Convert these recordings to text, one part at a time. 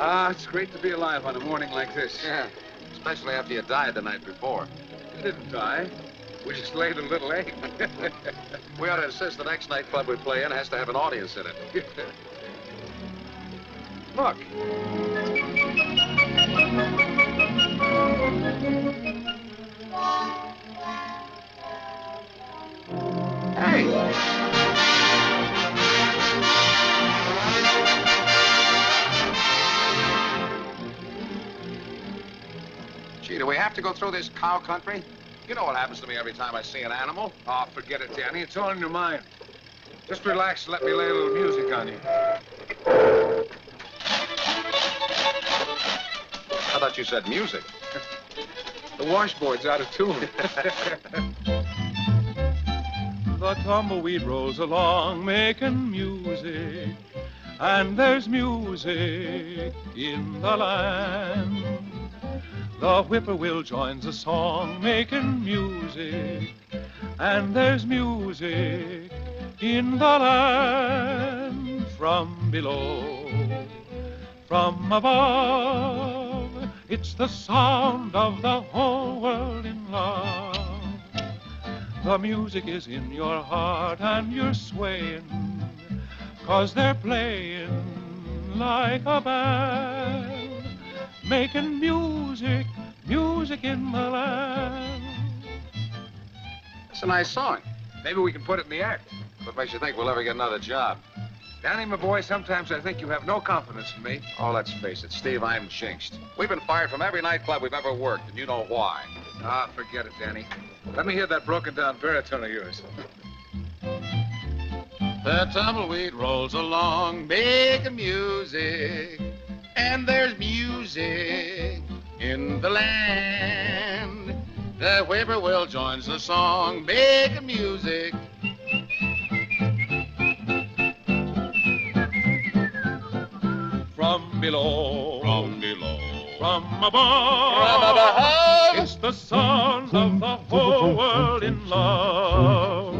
It's great to be alive on a morning like this. Yeah, especially after you died the night before. We didn't die. We just laid a little egg. We ought to insist the next nightclub we play in has to have an audience in it. Look. Hey! Gee, do we have to go through this cow country? You know what happens to me every time I see an animal. Oh, forget it, Danny. It's all in your mind. Just relax and let me lay a little music on you. I thought you said music. The washboard's out of tune. The tumbleweed rolls along making music, and there's music in the land. The whippoorwill joins the song making music, and there's music in the land. From below, from above, it's the sound of the whole world in love. The music is in your heart and you're swaying, 'cause they're playing like a band, making music, music in the land. It's a nice song. Maybe we can put it in the act. What makes you think we'll ever get another job? Danny, my boy, sometimes I think you have no confidence in me. Oh, let's face it, Steve, I'm jinxed. We've been fired from every nightclub we've ever worked, and you know why. Ah, forget it, Danny. Let me hear that broken-down baritone of yours. The tumbleweed rolls along, making music, and there's music in the land. The whippoorwill joins the song, making music. From below, from above, From above. it's the sound of the whole world in love.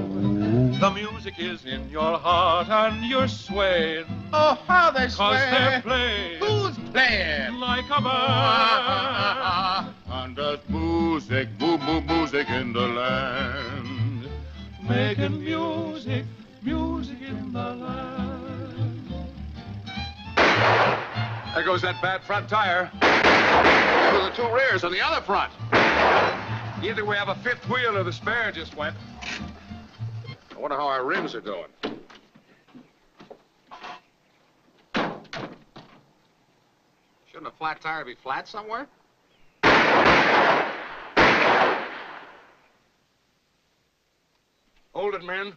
The music is in your heart and you're swaying, Oh, how they 'cause they're sway. playing Who's playing? like a band, And there's music, music in the land. making music, music in the land. There goes that bad front tire. There were the two rears and the other front. Either we have a fifth wheel or the spare just went. I wonder how our rims are doing. Shouldn't a flat tire be flat somewhere? Hold it, men.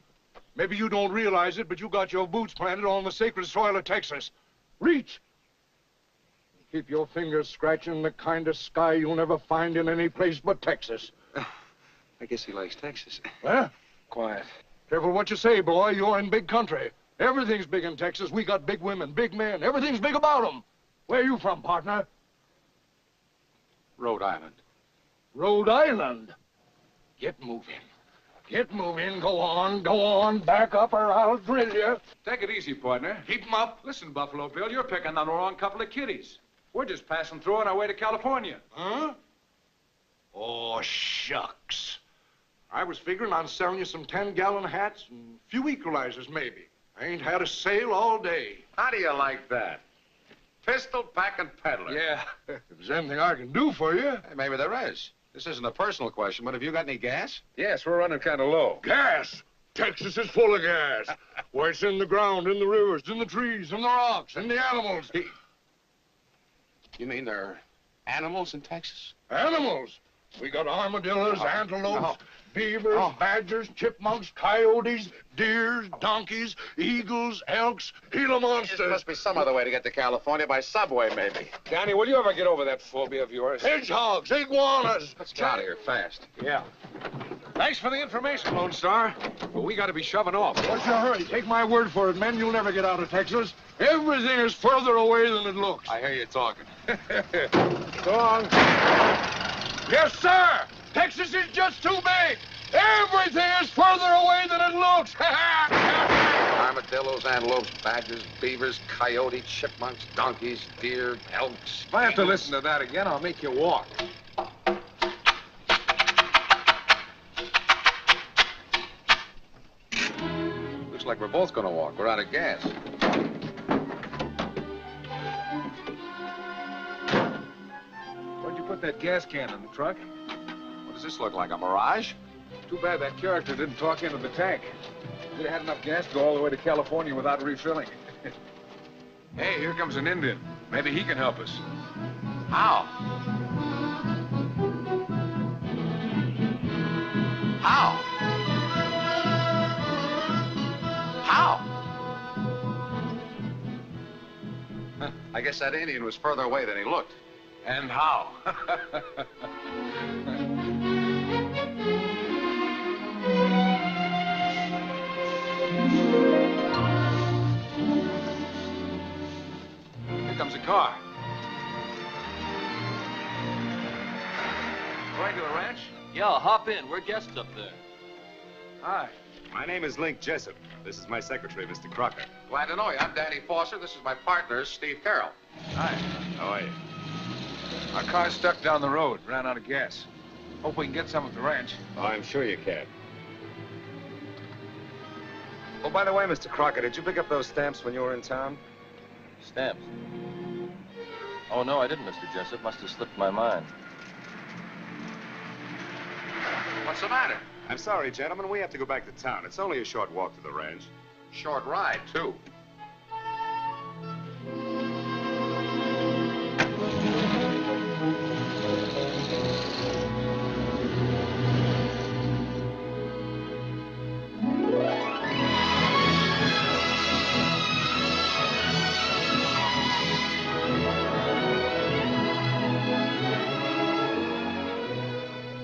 Maybe you don't realize it, but you got your boots planted on the sacred soil of Texas. Reach! Keep your fingers scratching the kind of sky you'll never find in any place but Texas. I guess he likes Texas. Huh? Quiet. Careful what you say, boy. You're in big country. Everything's big in Texas. We got big women, big men. Everything's big about them. Where you from, partner? Rhode Island. Rhode Island. Get moving. Get moving. Go on, go on. Back up or I'll drill you. Take it easy, partner. Keep 'em up. Listen, Buffalo Bill, you're picking on the wrong couple of kiddies. We're just passing through on our way to California. Huh? Oh, shucks. I was figuring on selling you some 10-gallon hats and a few equalizers, maybe. I ain't had a sale all day. How do you like that? Pistol packing peddler. Yeah. If there's anything I can do for you. Hey, maybe there is. This isn't a personal question, but have you got any gas? Yes, we're running kind of low. Gas! Texas is full of gas. Why, it's in the ground, in the rivers, in the trees, in the rocks, in the animals. You mean there are animals in Texas? Animals? We got armadillos, Oh, antelopes, no. beavers, Oh. badgers, chipmunks, coyotes, deers, donkeys, eagles, elks, Gila There monsters. must be some other way to get to California by subway, maybe. Danny, will you ever get over that phobia of yours? Hedgehogs, iguanas. Let's get out of here fast. Yeah. Thanks for the information, Lone Star. But we got to be shoving off. What's your hurry? Take my word for it, men. You'll never get out of Texas. Everything is further away than it looks. I hear you talking. So long. Yes, sir. Texas is just too big. Everything is further away than it looks. Armadillos, antelopes, badgers, beavers, coyotes, chipmunks, donkeys, deer, elks. If I have to listen to that again, I'll make you walk. Looks like we're both gonna walk. We're out of gas. Where'd you put that gas can in the truck? What does this look like, a mirage? Too bad that character didn't talk into the tank. We'd have had enough gas to go all the way to California without refilling. Hey, here comes an Indian. Maybe he can help us. How? How? How? Huh, I guess that Indian was further away than he looked. And how? Here comes a car. Going to the ranch? Yeah, hop in. We're guests up there. Hi. My name is Link Jessup. This is my secretary, Mr. Crocker. Glad to know you. I'm Danny Foster. This is my partner, Steve Carroll. Hi. How are you? Our car's stuck down the road. Ran out of gas. Hope we can get some at the ranch. Oh, I'm sure you can. Oh, by the way, Mr. Crocker, did you pick up those stamps when you were in town? Stamps. Oh, no, I didn't, Mr. Jessup. Must have slipped my mind. What's the matter? I'm sorry, gentlemen. We have to go back to town. It's only a short walk to the ranch. Short ride, too.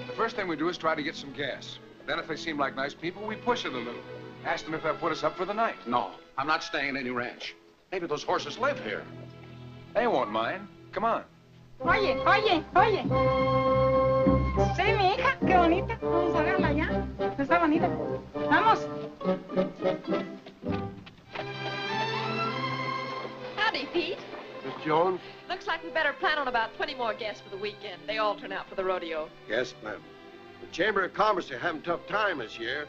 The first thing we do is try to get some gas. Then if they seem like nice people, we push it a little. Ask them if they'll put us up for the night. No, I'm not staying at any ranch. Maybe those horses live here. They won't mind. Come on. Oye, oye, oye. Sí, mi hija, qué bonita. Vamos a verla ya. Está bonita. Vamos. Howdy, Pete. Miss Jones? Looks like we better plan on about 20 more guests for the weekend. They all turn out for the rodeo. Yes, ma'am. The Chamber of Commerce are having a tough time this year.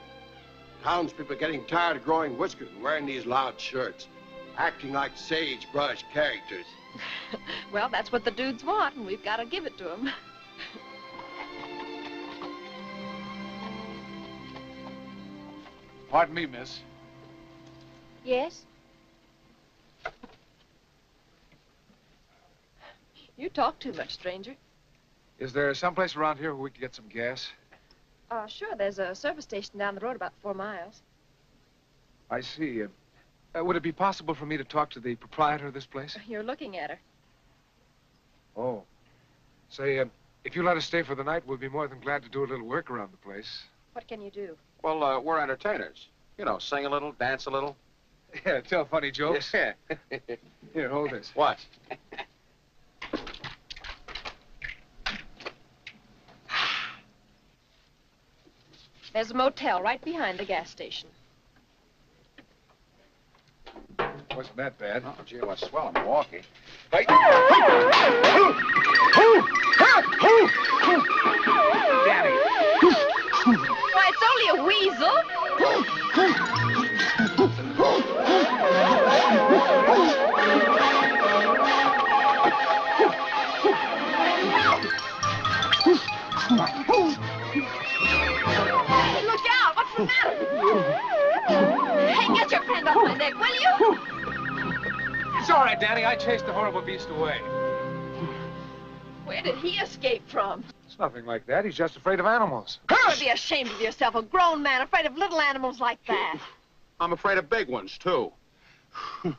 Townspeople are getting tired of growing whiskers and wearing these loud shirts, acting like sagebrush characters. Well, that's what the dudes want, and we've got to give it to them. Pardon me, miss. Yes? You talk too much, stranger. Is there someplace around here where we can get some gas? Sure, there's a service station down the road about 4 miles. I see. Would it be possible for me to talk to the proprietor of this place? You're looking at her. Oh. Say, if you let us stay for the night, we'll be more than glad to do a little work around the place. What can you do? Well, we're entertainers. You know, sing a little, dance a little. Yeah, tell funny jokes. Yeah. Here, hold this. What? There's a motel right behind the gas station. Wasn't that bad. Oh, gee, what's swell in Milwaukee. Hey. Danny. Why, it's only a weasel. Hey, look out! What's the matter? Hey, get your friend off my neck, will you? It's all right, Danny. I chased the horrible beast away. Where did he escape from? It's nothing like that. He's just afraid of animals. You ought to be ashamed of yourself, a grown man afraid of little animals like that. I'm afraid of big ones, too. There's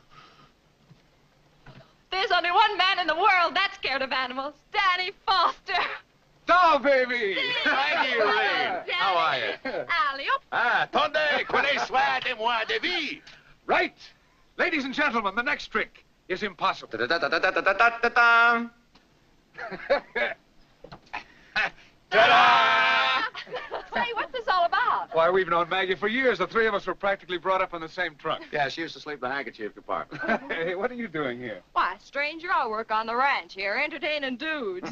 only one man in the world that's scared of animals. Danny Foster. Oh, baby! Thank you, Ray. How are you? Alley-oop. Ah, attendez, connaissez-moi de moi de vie. Right. Ladies and gentlemen, the next trick is impossible. Ta-da! Hey, what's this all about? Why, we've known Maggie for years. The three of us were practically brought up in the same truck. Yeah, she used to sleep in the handkerchief compartment. Hey, what are you doing here? Why, stranger, I work on the ranch here, entertaining dudes.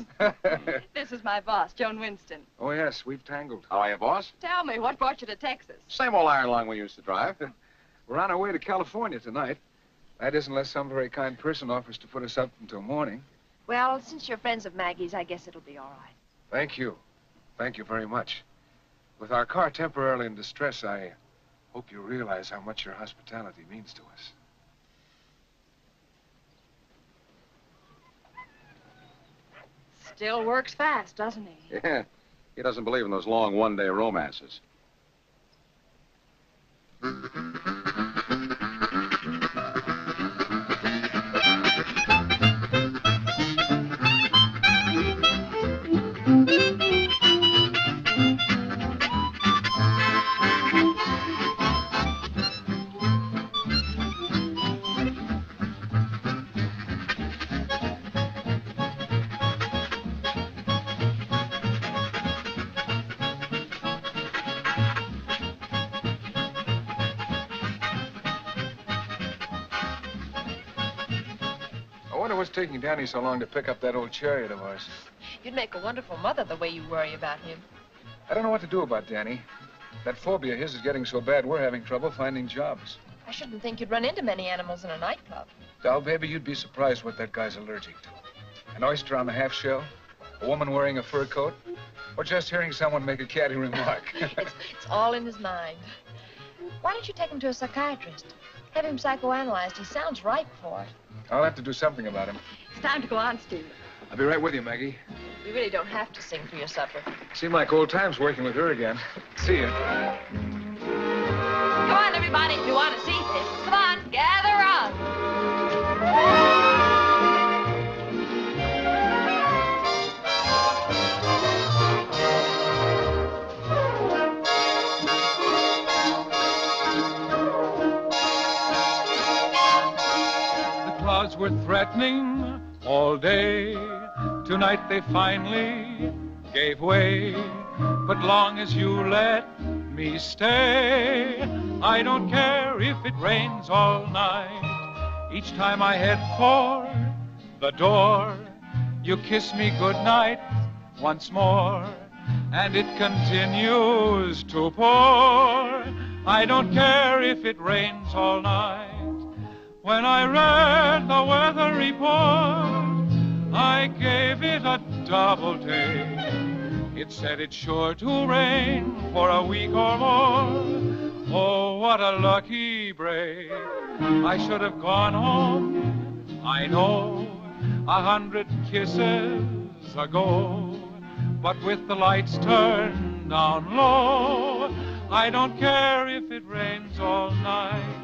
This is my boss, Joan Winston. Oh, yes, we've tangled. How are you, boss? Tell me, what brought you to Texas? Same old iron lung we used to drive. We're on our way to California tonight. That is, unless some very kind person offers to put us up until morning. Well, since you're friends of Maggie's, I guess it'll be all right. Thank you. Thank you very much. With our car temporarily in distress, I hope you realize how much your hospitality means to us. Still works fast, doesn't he? Yeah. He doesn't believe in those long one-day romances. I wonder what's taking Danny so long to pick up that old chariot of ours. You'd make a wonderful mother the way you worry about him. I don't know what to do about Danny. That phobia of his is getting so bad we're having trouble finding jobs. I shouldn't think you'd run into many animals in a nightclub. Doll, baby, you'd be surprised what that guy's allergic to. An oyster on the half shell, a woman wearing a fur coat, or just hearing someone make a catty remark. It's all in his mind. Why don't you take him to a psychiatrist? Have him psychoanalyzed. He sounds ripe for it. I'll have to do something about him. It's time to go on, Steve. I'll be right with you, Maggie. You really don't have to sing for your supper. Seem like old times working with her again. See you. Come on, everybody, if you want to see this. Come on, gather around. Clouds were threatening all day. Tonight they finally gave way. But long as you let me stay, I don't care if it rains all night. Each time I head for the door, you kiss me goodnight once more, and it continues to pour. I don't care if it rains all night. When I read the weather report, I gave it a double take. It said it's sure to rain for a week or more. Oh, what a lucky break. I should have gone home, I know, 100 kisses ago. But with the lights turned down low, I don't care if it rains all night.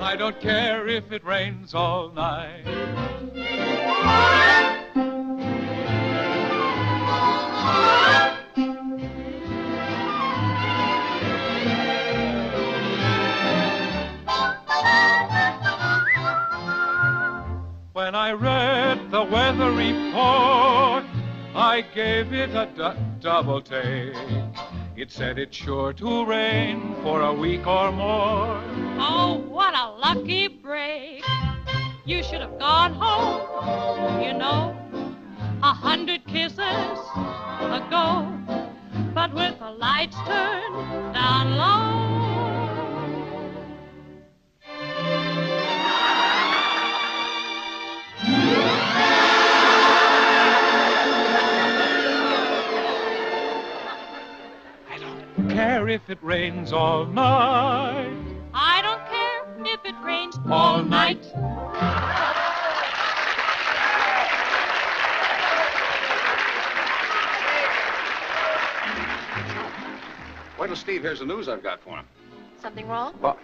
I don't care if it rains all night. When I read the weather report, I gave it a double take. It said it's sure to rain for a week or more. Oh, what a lucky break. You should have gone home, you know, 100 kisses ago. But with the lights turned down low, care if it rains all night. I don't care if it rains all night. Wait till Steve hears the news I've got for him. Something wrong? Well,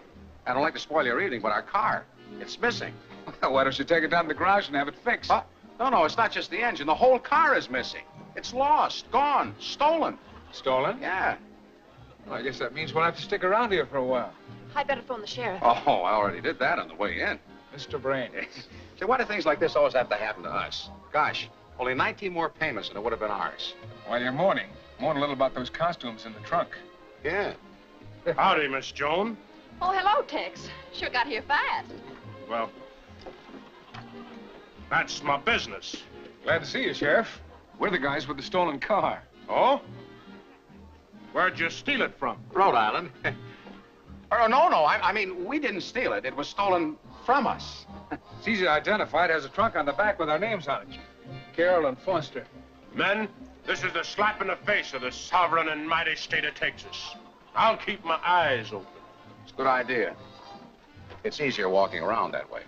I don't like to spoil your evening, but our car, it's missing. Why don't you take it down to the garage and have it fixed? No, it's not just the engine. The whole car is missing. It's lost, gone, stolen. Stolen? Yeah. Well, I guess that means we'll have to stick around here for a while. I'd better phone the sheriff. Oh, I already did that on the way in. Mr. Brain. See, why do things like this always have to happen to us? Gosh, only 19 more payments and it would have been ours. While you're mourning, mourn a little about those costumes in the trunk. Yeah. Howdy, Miss Joan. Oh, hello, Tex. Sure got here fast. Well, that's my business. Glad to see you, Sheriff. We're the guys with the stolen car. Oh? Where'd you steal it from? Rhode Island. Oh, no, I mean, we didn't steal it. It was stolen from us. It's easy to identify. It has a trunk on the back with our names on it. Carroll and Foster. Men, this is the slap in the face of the sovereign and mighty state of Texas. I'll keep my eyes open. It's a good idea. It's easier walking around that way.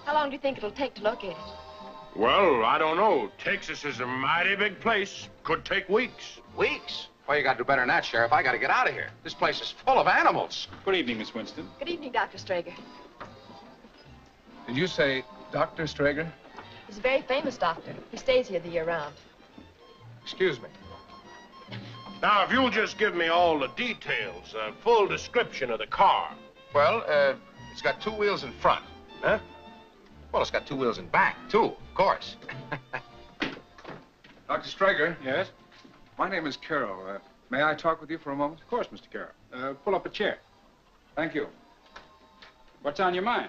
How long do you think it'll take to locate it? Well, I don't know. Texas is a mighty big place. Could take weeks. Weeks? Well, you got to do better than that, Sheriff. I got to get out of here. This place is full of animals. Good evening, Miss Winston. Good evening, Dr. Strager. Did you say Dr. Strager? He's a very famous doctor. He stays here the year round. Excuse me. Now, if you'll just give me all the details, a full description of the car. Well, it's got 2 wheels in front. Huh? Well, it's got 2 wheels in back, too, of course. Dr. Strager? Yes? My name is Carroll. May I talk with you for a moment? Of course, Mr. Carroll. Pull up a chair. Thank you. What's on your mind?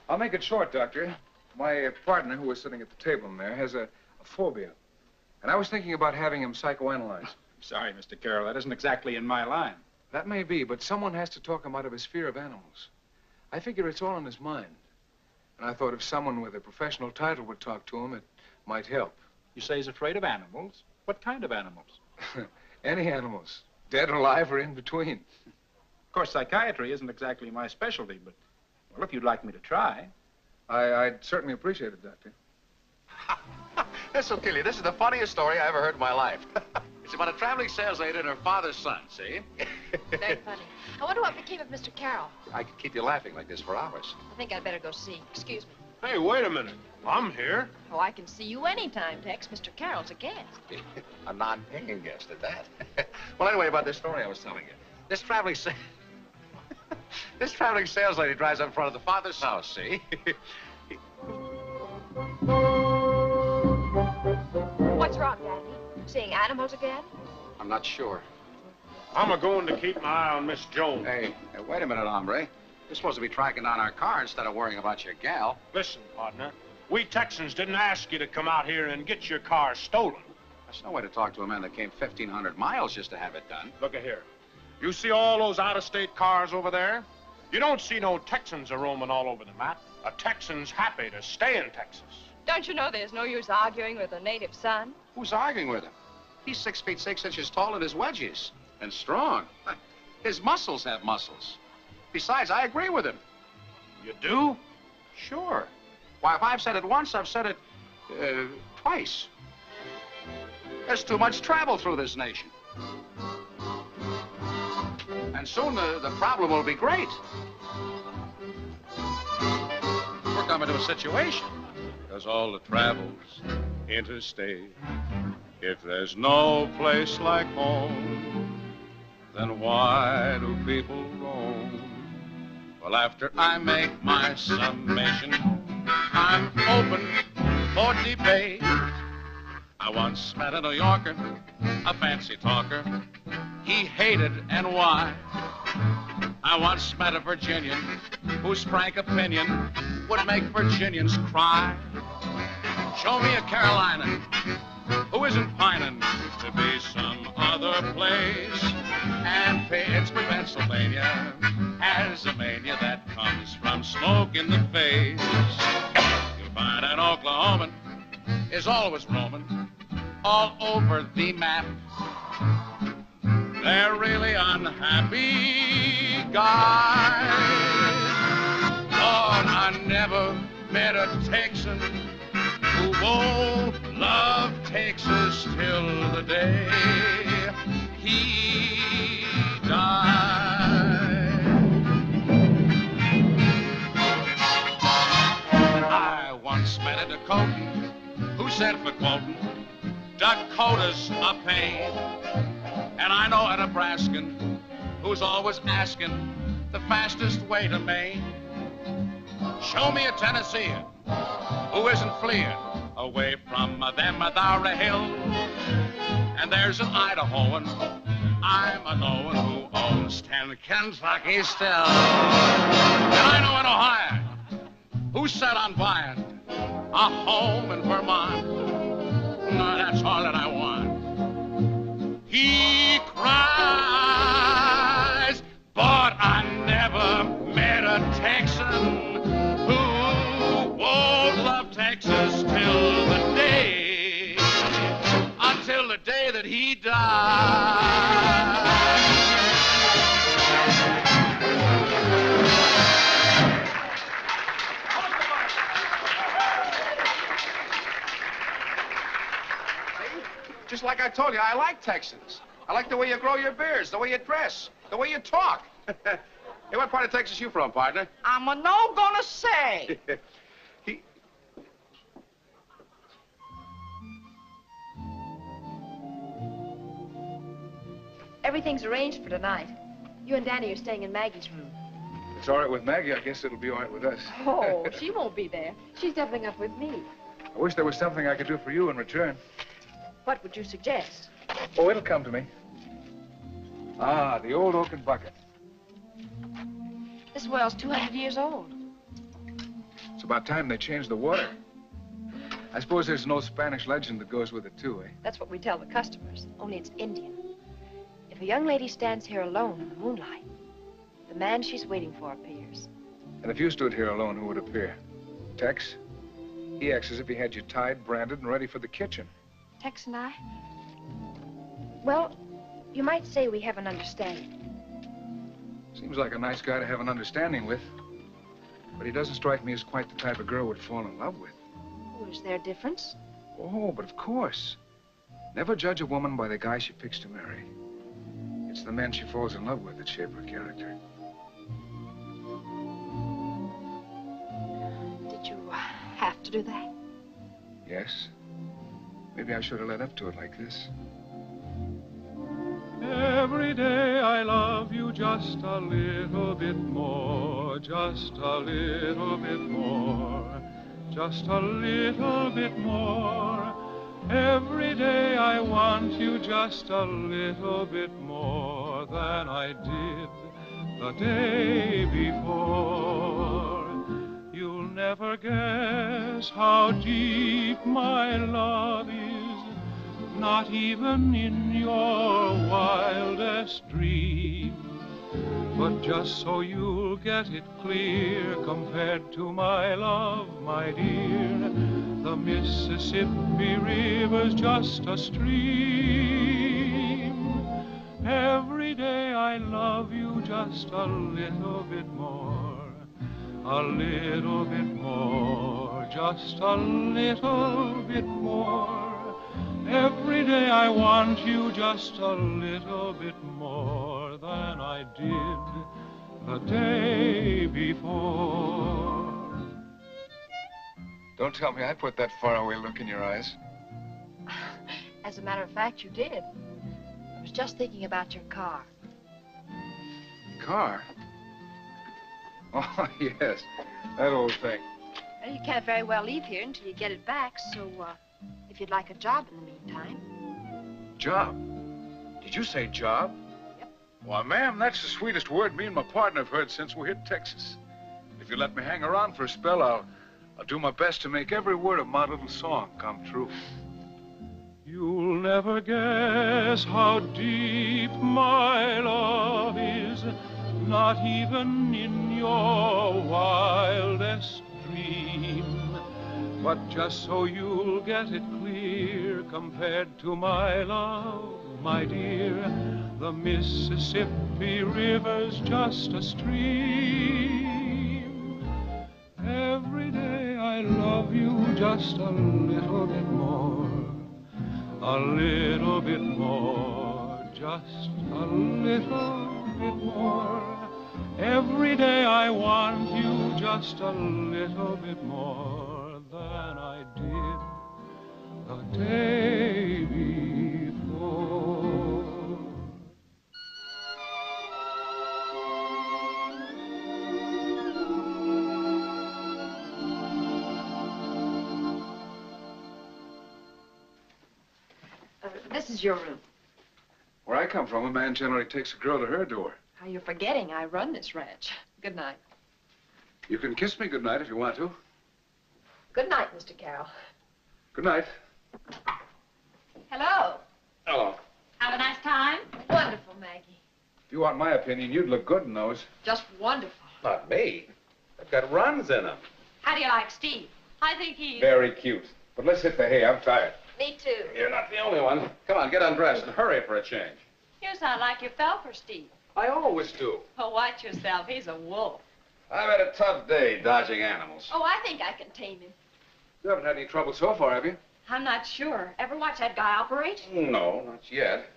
I'll make it short, Doctor. My partner, who was sitting at the table in there, has a phobia. And I was thinking about having him psychoanalyzed. Sorry, Mr. Carroll. That isn't exactly in my line. That may be, but someone has to talk him out of his fear of animals. I figure it's all in his mind. And I thought if someone with a professional title would talk to him, it might help. You say he's afraid of animals? What kind of animals? Any animals. Dead or alive or in between. Of course, psychiatry isn't exactly my specialty, but, well, if you'd like me to try. I'd certainly appreciate it, Doctor. This'll kill you. This is the funniest story I ever heard in my life. It's about a traveling sales lady and her father's son, see? Very funny. I wonder what became of Mr. Carroll. I could keep you laughing like this for hours. I think I'd better go see. Excuse me. Hey, wait a minute. I'm here. Oh, I can see you anytime, Tex. Mr. Carroll's a guest. A non-paying guest at that. Well, anyway, about this story I was telling you. This traveling sales lady drives up in front of the father's house, see? What's wrong, Daddy? Seeing animals again? I'm not sure. I'm a-going to keep my eye on Miss Jones. Hey, wait a minute, hombre. You're supposed to be tracking down our car instead of worrying about your gal. Listen, partner. We Texans didn't ask you to come out here and get your car stolen. That's no way to talk to a man that came 1,500 miles just to have it done. Look here. You see all those out-of-state cars over there? You don't see no Texans a-roaming all over the map. A Texan's happy to stay in Texas. Don't you know there's no use arguing with a native son? Who's arguing with him? He's 6 feet 6 inches tall in his wedgies. And strong. His muscles have muscles. Besides, I agree with him. You do? Sure. Why, if I've said it once, I've said it twice. There's too much travel through this nation. And soon the problem will be great. We're coming to a situation. 'Cause all the travel's interstate. If there's no place like home, then why do people roam? Well, after I make my summation, I'm open for debate. I once met a New Yorker, a fancy talker. He hated NY. I once met a Virginian whose frank opinion would make Virginians cry. Show me a Carolina who isn't pining to be some other place. And Pittsburgh, Pennsylvania has a mania that comes from smoke in the face. You'll find an Oklahoman is always roaming all over the map. They're really unhappy guys. Lord, I never met a Texan who won't love Texas till the day he died. I once met a Dakotan who said, for quoting, Dakota's a pain. And I know at a Nebraskan who's always asking the fastest way to Maine. Show me a Tennessean who isn't fleeing away from them there hills. And there's an Idahoan I'm a knowing who owns 10 Kentucky still. And I know an Ohio who's set on buying a home in Vermont. No, that's all that I want. He cries, but I never met a Texan who won't love Texas till the day that he died. Just like I told you, I like Texans. I like the way you grow your beards, the way you dress, the way you talk. Hey, what part of Texas you from, partner? I'm a no gonna say. Everything's arranged for tonight. You and Danny are staying in Maggie's room. It's all right with Maggie. I guess it'll be all right with us. Oh, she won't be there. She's doubling up with me. I wish there was something I could do for you in return. What would you suggest? Oh, it'll come to me. Ah, the old oaken bucket. This well's 200 years old. It's about time they changed the water. I suppose there's no Spanish legend that goes with it, too, eh? That's what we tell the customers, only it's Indian. If a young lady stands here alone in the moonlight, the man she's waiting for appears. And if you stood here alone, who would appear? Tex? He acts as if he had you tied, branded, and ready for the kitchen. Tex and I? Well, you might say we have an understanding. Seems like a nice guy to have an understanding with. But he doesn't strike me as quite the type of girl would fall in love with. Oh, is there a difference? Oh, but of course. Never judge a woman by the guy she picks to marry. It's the men she falls in love with that shape her character. Did you have to do that? Yes. Maybe I should have led up to it like this. Every day I love you just a little bit more, just a little bit more, just a little bit more. Every day I want you just a little bit more than I did the day before. You'll never guess how deep my love is, not even in your wildest dream. But just so you'll get it clear, compared to my love, my dear, the Mississippi River's just a stream. Every day I love you just a little bit more, a little bit more, just a little bit more. Every day I want you just a little bit more than I did the day before. Don't tell me I put that faraway look in your eyes. As a matter of fact, you did. I was just thinking about your car. Car? Oh, yes. That old thing. Well, you can't very well leave here until you get it back, so, if you'd like a job in the meantime. Job? Did you say job? Yep. Why, ma'am, that's the sweetest word me and my partner have heard since we hit Texas. If you let me hang around for a spell, I'll do my best to make every word of my little song come true. You'll never guess how deep my love is, not even in your wildest dream. But just so you'll get it clear, compared to my love, my dear, the Mississippi River's just a stream. Every day I love you just a little bit more, a little bit more, just a little bit more. Every day I want you just a little bit more than I did the day before. is your room. Where I come from, a man generally takes a girl to her door. How you're forgetting I run this ranch. Good night. You can kiss me goodnight if you want to. Good night, Mr. Carroll. Good night. Hello. Hello. Have a nice time? Wonderful, Maggie. If you want my opinion, you'd look good in those. Just wonderful. Not me. They've got runs in them. How do you like Steve? I think he's... Very cute. But let's hit the hay. I'm tired. Me too. You're not the only one. Come on, get undressed and hurry for a change. You sound like you fell for Steve. I always do. Oh, watch yourself. He's a wolf. I've had a tough day dodging animals. Oh, I think I can tame him. You haven't had any trouble so far, have you? I'm not sure. Ever watch that guy operate? No, not yet.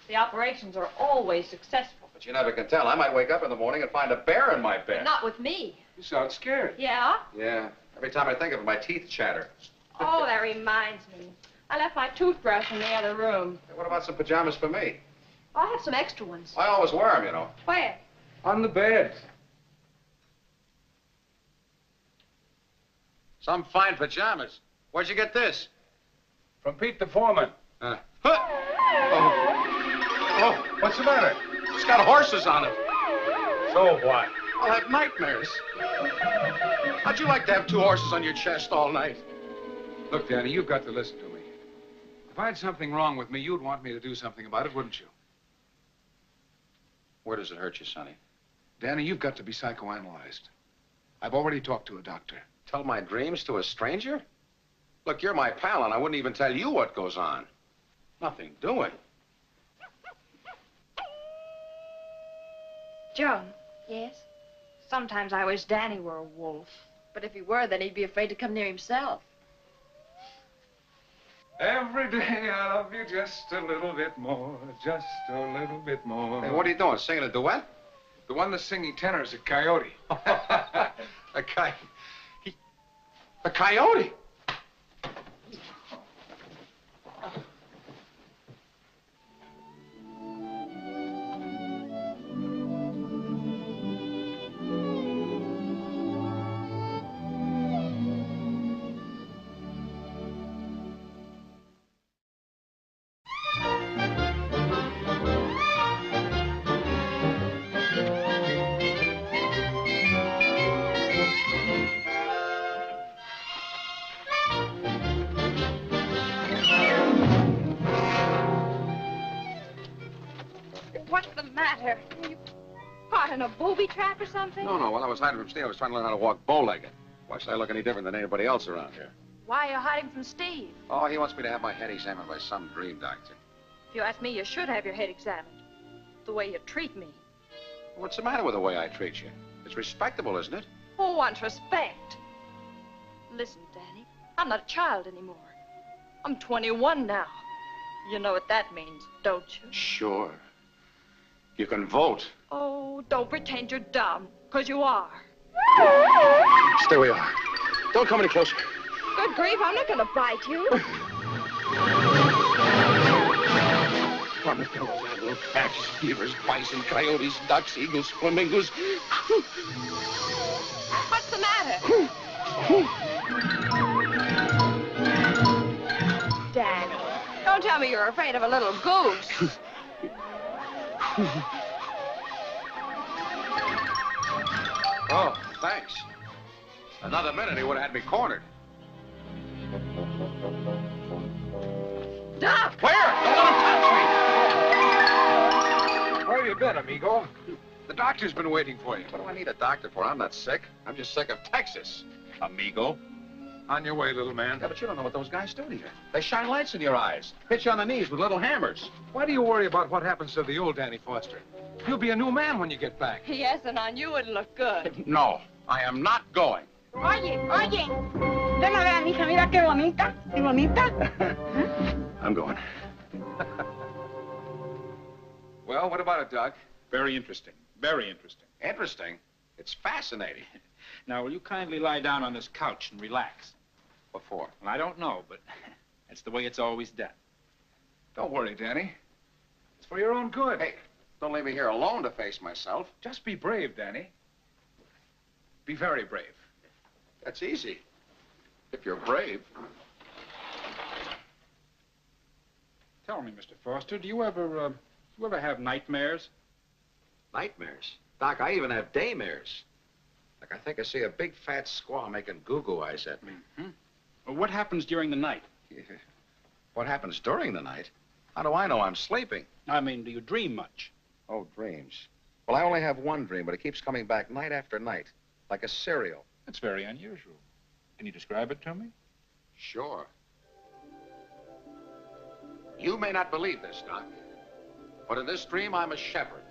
The operations are always successful. But you never can tell. I might wake up in the morning and find a bear in my bed. Not with me. You sound scared. Yeah? Yeah. Every time I think of it, my teeth chatter. Oh, that reminds me. I left my toothbrush in the other room. Hey, what about some pajamas for me? I'll have some extra ones. I always wear them, you know. Where? On the bed. Some fine pajamas. Where'd you get this? From Pete the foreman. Huh. Oh, what's the matter? It's got horses on it. So what? I'll have nightmares. How'd you like to have 2 horses on your chest all night? Look, Danny, you've got to listen to me. If I had something wrong with me, you'd want me to do something about it, wouldn't you? Where does it hurt you, Sonny? Danny, you've got to be psychoanalyzed. I've already talked to a doctor. Tell my dreams to a stranger? Look, you're my pal, and I wouldn't even tell you what goes on. Nothing doing. Joan, Yes? sometimes I wish Danny were a wolf. But if he were, then he'd be afraid to come near himself. Every day I love you just a little bit more, just a little bit more. Hey, what are you doing, singing a duet? The one that's singing tenor is a coyote. A coyote? What's the matter? Are you caught in a booby trap or something? No, while I was hiding from Steve, I was trying to learn how to walk bow-legged. Why should I look any different than anybody else around here? Why are you hiding from Steve? Oh, he wants me to have my head examined by some dream doctor. If you ask me, you should have your head examined. The way you treat me. What's the matter with the way I treat you? It's respectable, isn't it? Who wants respect? Listen, Danny, I'm not a child anymore. I'm 21 now. You know what that means, don't you? Sure. You can vote. Oh, don't pretend you're dumb, 'cause you are. Stay where you are. Don't come any closer. Good grief, I'm not gonna bite you. Armadillos, antelope, cats, beavers, bison, coyotes, ducks, eagles, flamingos. What's the matter? Danny, don't tell me you're afraid of a little goose. Oh, thanks. Another minute, he would have had me cornered. Doc! Where? Don't let him touch Where have you been, amigo? The doctor's been waiting for you. me. What do I need a doctor for? I'm not sick. I'm just sick of Texas, amigo. On your way, little man. Yeah, but you don't know what those guys do to you. They shine lights in your eyes, hit you on the knees with little hammers. Why do you worry about what happens to the old Danny Foster? You'll be a new man when you get back. Yes, and on you it'll look good. No, I am not going. Oye, oye. Ven a ver a mi hija, mira qué bonita. Qué bonita. I'm going. Well, what about it, Doc? Very interesting. Very interesting. Interesting. It's fascinating. Now, will you kindly lie down on this couch and relax? What for? Well, I don't know, but that's the way it's always done. Don't worry, Danny. It's for your own good. Hey, don't leave me here alone to face myself. Just be brave, Danny. Be very brave. That's easy. If you're brave. Tell me, Mr. Foster, do you ever have nightmares? Nightmares? Doc, I even have daymares. Like I think I see a big fat squaw making goo-goo eyes at me. Mm-hmm. Well, what happens during the night? Yeah. What happens during the night? How do I know I'm sleeping? I mean, do you dream much? Oh, dreams. Well, I only have one dream, but it keeps coming back night after night, like a serial. That's very unusual. Can you describe it to me? Sure. You may not believe this, Doc, but in this dream, I'm a shepherd.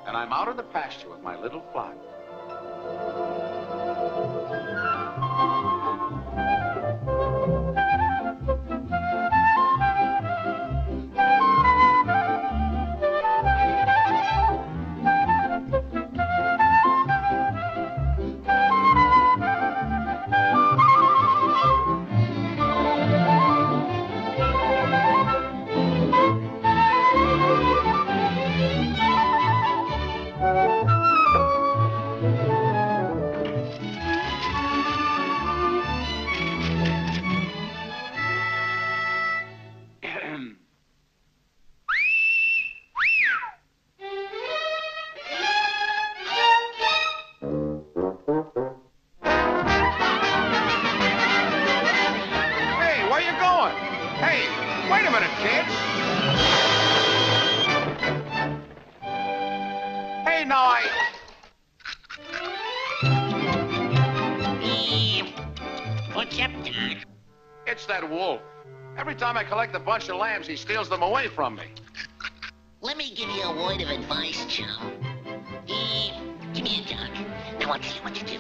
And I'm out in the pasture with my little flock. It's that wolf. Every time I collect a bunch of lambs, he steals them away from me. Let me give you a word of advice, chum. Give me a gun. Now I'll tell you what to do. You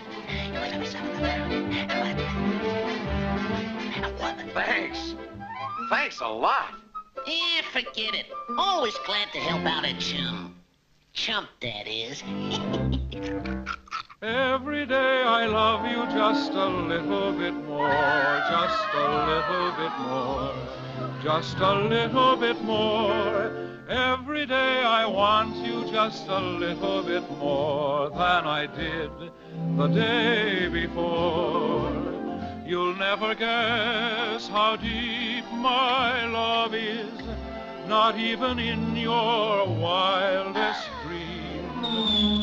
let yourself in the barrel. Thanks. Thanks a lot. Forget it. Always glad to help out a chum. Chump, that is. Every day I love you just a little bit more, just a little bit more, just a little bit more. Every day I want you just a little bit more than I did the day before. You'll never guess how deep my love is, not even in your wildest dreams.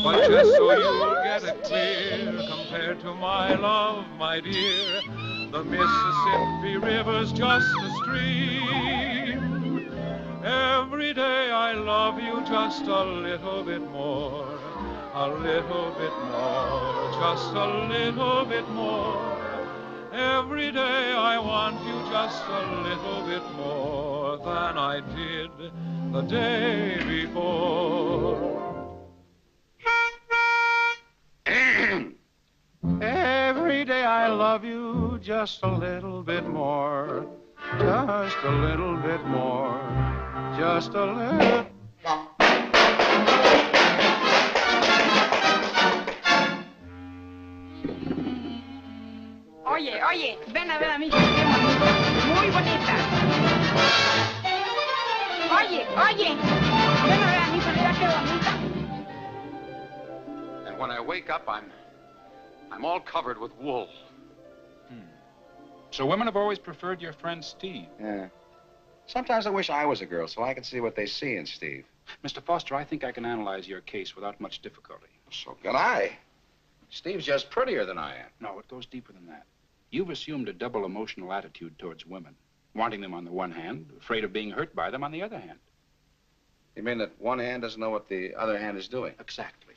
But just so you'll get it clear, compared to my love, my dear, the Mississippi River's just a stream. Every day I love you just a little bit more, a little bit more, just a little bit more. Every day I want you just a little bit more than I did the day before. Every day I love you just a little bit more, just a little bit more, just a little. Oye, oye, ven a ver a mi hija, qué bonita, muy bonita. Oye, oye, ven a ver a mi hija, mira qué bonita. And when I wake up, I'm all covered with wool. So women have always preferred your friend Steve? Yeah. Sometimes I wish I was a girl so I could see what they see in Steve. Mr. Foster, I think I can analyze your case without much difficulty. So can I. Steve's just prettier than I am. No, it goes deeper than that. You've assumed a double emotional attitude towards women, wanting them on the one hand, afraid of being hurt by them on the other hand. You mean that one hand doesn't know what the other hand is doing? Exactly.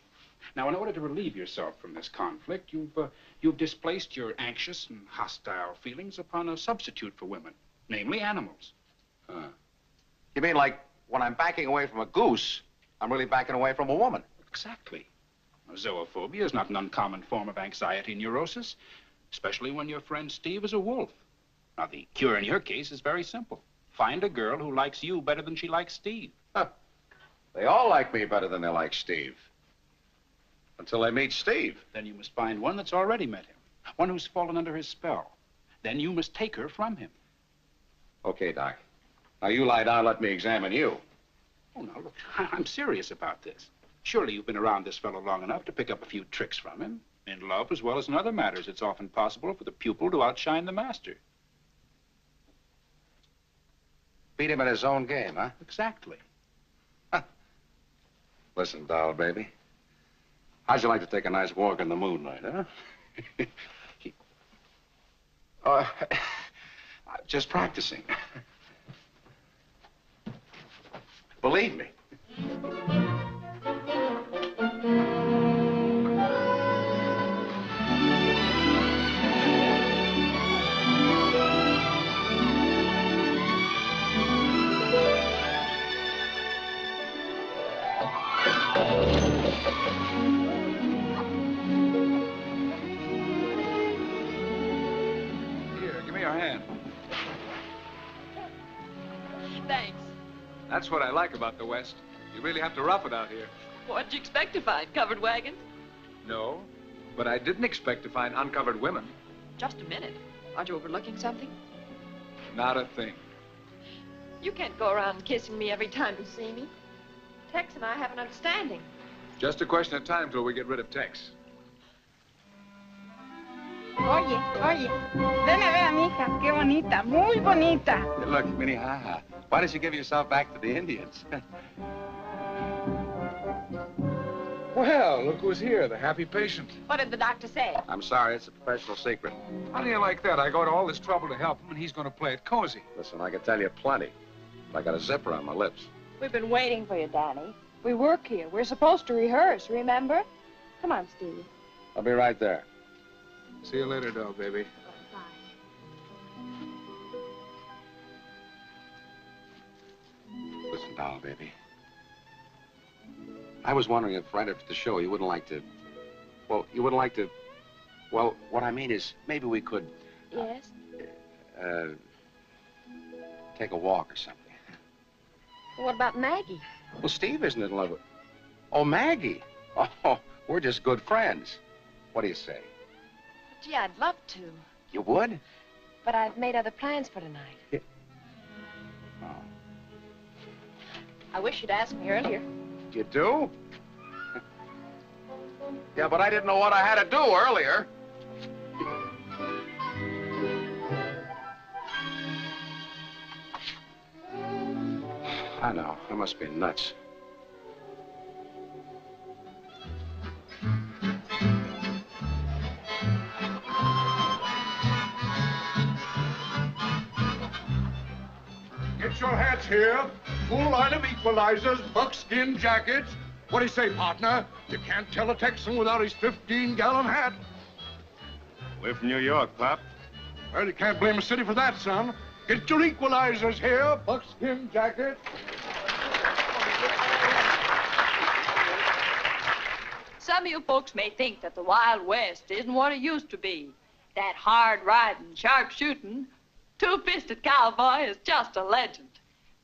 Now, in order to relieve yourself from this conflict, you've displaced your anxious and hostile feelings upon a substitute for women, namely animals. You mean like when I'm backing away from a goose, I'm really backing away from a woman? Exactly. Zoophobia is not an uncommon form of anxiety neurosis, especially when your friend Steve is a wolf. Now, the cure in your case is very simple. Find a girl who likes you better than she likes Steve. Huh. They all like me better than they like Steve. Until they meet Steve. Then you must find one that's already met him, one who's fallen under his spell. Then you must take her from him. Okay, Doc. Now, you lie down, let me examine you. Oh, now, look, I'm serious about this. Surely you've been around this fellow long enough to pick up a few tricks from him. In love as well as in other matters, it's often possible for the pupil to outshine the master. Beat him at his own game, huh? Exactly. Listen, doll, baby. How'd you like to take a nice walk in the moonlight, huh? Just practicing. Believe me. Here, give me your hand. Thanks. That's what I like about the West. You really have to rough it out here. What'd you expect to find? Covered wagons? No, but I didn't expect to find uncovered women. Just a minute. Aren't you overlooking something? Not a thing. You can't go around kissing me every time you see me. Tex and I have an understanding. Just a question of time till we get rid of Tex. Oye, oye, ven a ver a mi hija, qué bonita, muy bonita. Look, Minnehaha, why don't you give yourself back to the Indians? Well, look who's here, the happy patient. What did the doctor say? I'm sorry, it's a professional secret. How do you like that? I go to all this trouble to help him, and he's going to play it cozy. Listen, I can tell you plenty, but I got a zipper on my lips. We've been waiting for you, Danny. We work here. We're supposed to rehearse, remember? Come on, Steve. I'll be right there. See you later, doll, baby. Listen, doll, baby. I was wondering if right after the show you wouldn't like to... Well, you wouldn't like to... Well, what I mean is maybe we could... Yes? Take a walk or something. Well, what about Maggie? Well, Steve isn't in love with... Oh, Maggie. Oh, we're just good friends. What do you say? Gee, I'd love to. You would? But I've made other plans for tonight. Yeah. Oh. I wish you'd asked me earlier. You do? Yeah, but I didn't know what I had to do earlier. I know. I must be nuts. Get your hats here. Full line of equalizers, buckskin jackets. What do you say, partner? You can't tell a Texan without his 15-gallon hat. We're from New York, Pop. Well, you can't blame a city for that, son. Get your equalizers here, buckskin jackets. Some of you folks may think that the Wild West isn't what it used to be. That hard-riding, sharp-shooting, two-fisted cowboy is just a legend.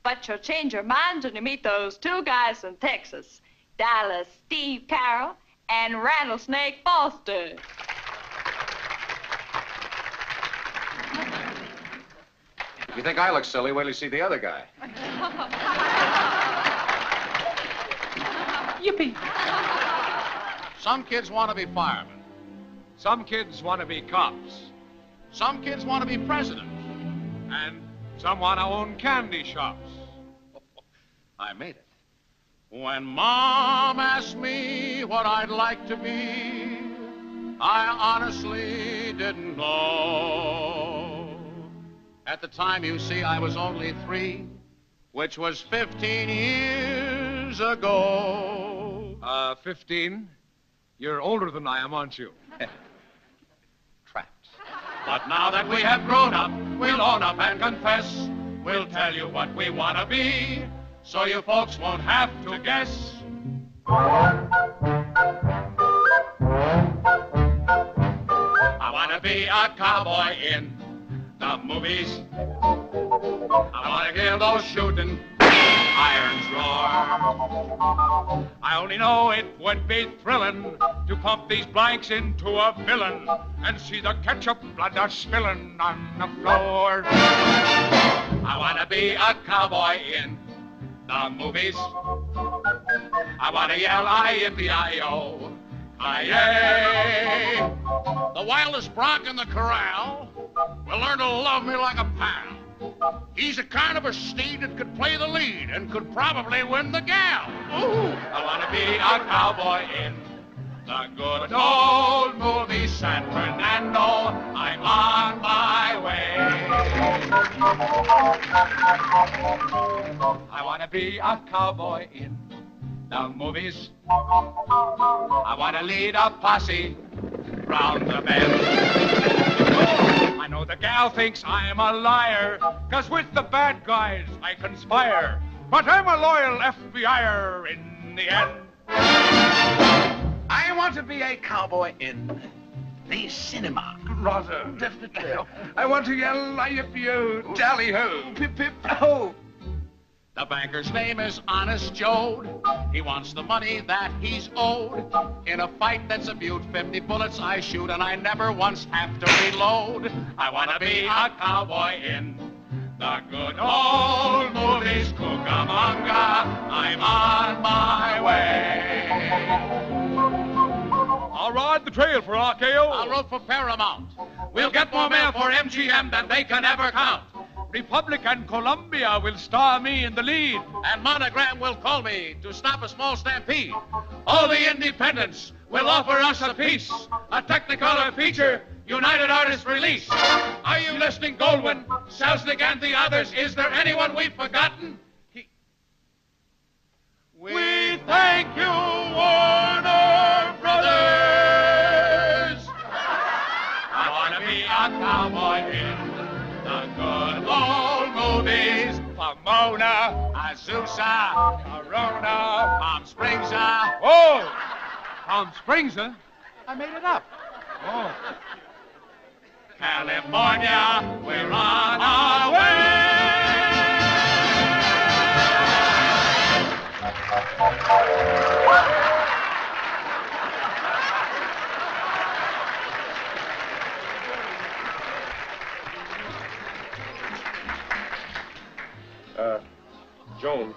But you'll change your minds when you meet those two guys from Texas, Dallas Steve Carroll and Rattlesnake Foster. If you think I look silly, wait till you see the other guy. Yippee. Some kids want to be firemen. Some kids want to be cops. Some kids want to be president. And some want to own candy shops. I made it. When Mom asked me what I'd like to be, I honestly didn't know. At the time, you see, I was only 3, which was 15 years ago. 15? You're older than I am, aren't you? Trapped. But now that we have grown up, we'll own up and confess. We'll tell you what we want to be, so you folks won't have to guess. I want to be a cowboy in the movies. I want to hear those shooting irons roar. I only know it would be thrilling to pump these blanks into a villain and see the ketchup blood spilling on the floor. I want to be a cowboy in the movies. I want to yell, I-yippee-I-O, hi-yay. The wildest bronc in the corral will learn to love me like a pal. He's a kind of a steed that could play the lead and could probably win the gal. Ooh, I want to be a cowboy in the good old movie San Fernando. I'm on my way. I want to be a cowboy in the movies. I want to lead a posse round the bend. I know the gal thinks I'm a liar, 'cause with the bad guys I conspire. But I'm a loyal FBI'er in the end. I want to be a cowboy in the cinema. Rather. Definitely. I want to yell, "Yippee-o, tally-ho, pip-pip-ho." The banker's name is Honest Joe. He wants the money that he's owed. In a fight that's a beaut, 50 bullets I shoot, and I never once have to reload. I want to be a cowboy in the good old movies, Cucamonga. I'm on my way. I'll ride the trail for RKO. I'll root for Paramount. We'll get more mail for MGM than they can ever count. Republic and Columbia will star me in the lead. And Monogram will call me to stop a small stampede. All the independents will offer us a piece, a Technicolor feature, United Artists release. Are you listening, Goldwyn, Selznick, and the others? Is there anyone we've forgotten? We thank you, Warner Brothers. I want to be a cowboy in the good old movies. Pomona, Azusa, Corona, Palm Springs. Oh, Palm Springs, huh? I made it up. Oh. California, we're on our way. Joan,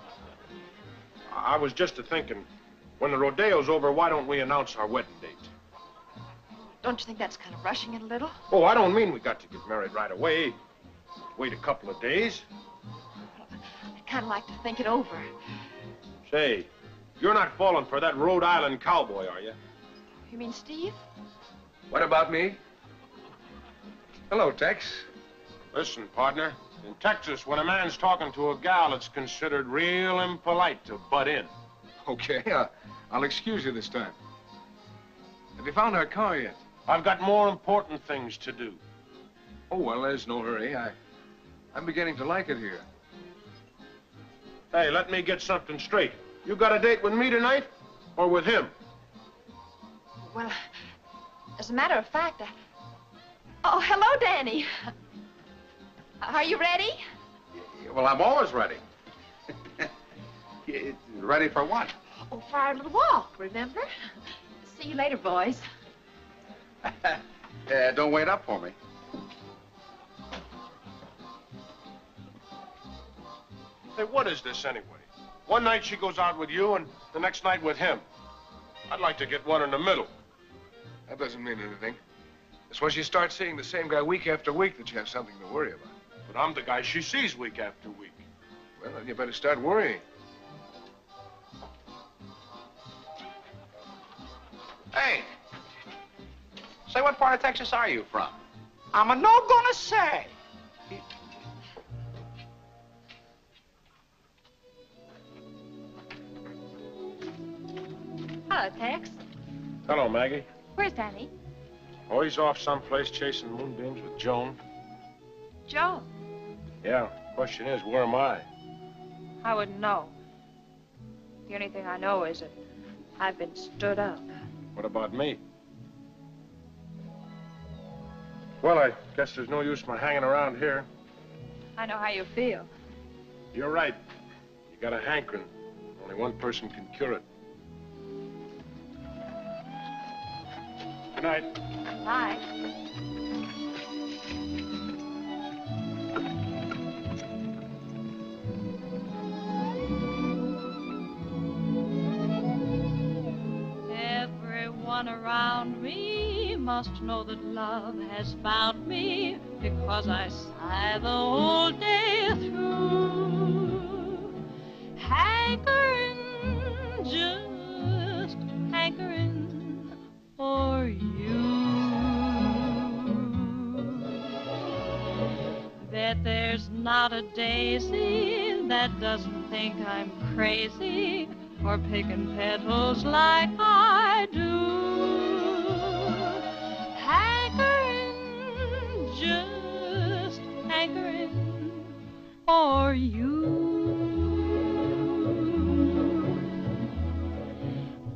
I was just a-thinking, when the rodeo's over, why don't we announce our wedding date? Don't you think that's kind of rushing it a little? Oh, I don't mean we got to get married right away. Wait a couple of days. I'd kind of like to think it over. Say, you're not falling for that Rhode Island cowboy, are you? You mean Steve? What about me? Hello, Tex. Listen, partner. In Texas, when a man's talking to a gal, it's considered real impolite to butt in. Okay, I'll excuse you this time. Have you found our car yet? I've got more important things to do. Oh, well, there's no hurry. I'm beginning to like it here. Hey, let me get something straight. You got a date with me tonight, or with him? Well, as a matter of fact, Oh, hello, Danny. Are you ready? Well, I'm always ready. Ready for what? Oh, for our little walk, remember? See you later, boys. Don't wait up for me. Hey, what is this anyway? One night she goes out with you, and the next night with him. I'd like to get one in the middle. That doesn't mean anything. It's when you start seeing the same guy week after week that you have something to worry about. But I'm the guy she sees week after week. Well, then you better start worrying. Hey, say, what part of Texas are you from? I'm not gonna say. Hello, Tex. Hello, Maggie. Where's Danny? Oh, he's off someplace chasing moonbeams with Joan. Joan. Yeah, question is, where am I? I wouldn't know. The only thing I know is that I've been stood up. What about me? Well, I guess there's no use my hanging around here. I know how you feel. You're right. You got a hankering. Only one person can cure it. Good night. Bye. Everyone around me must know that love has found me, because I sigh the whole day through. Hankering, just hankering for you. Bet there's not a daisy that doesn't think I'm crazy for picking petals like I do. Hankering, just hankering for you.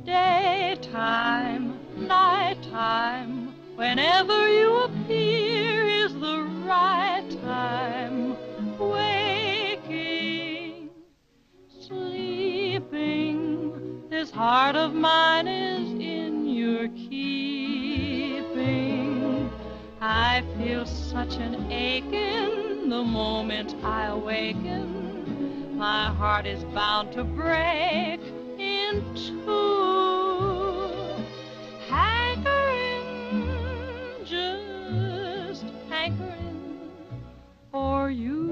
Daytime, nighttime, whenever you appear is the right time. Waking, sleeping, this heart of mine is in your keeping. I feel such an aching the moment I awaken. My heart is bound to break in two. Hankering, just hankering for you.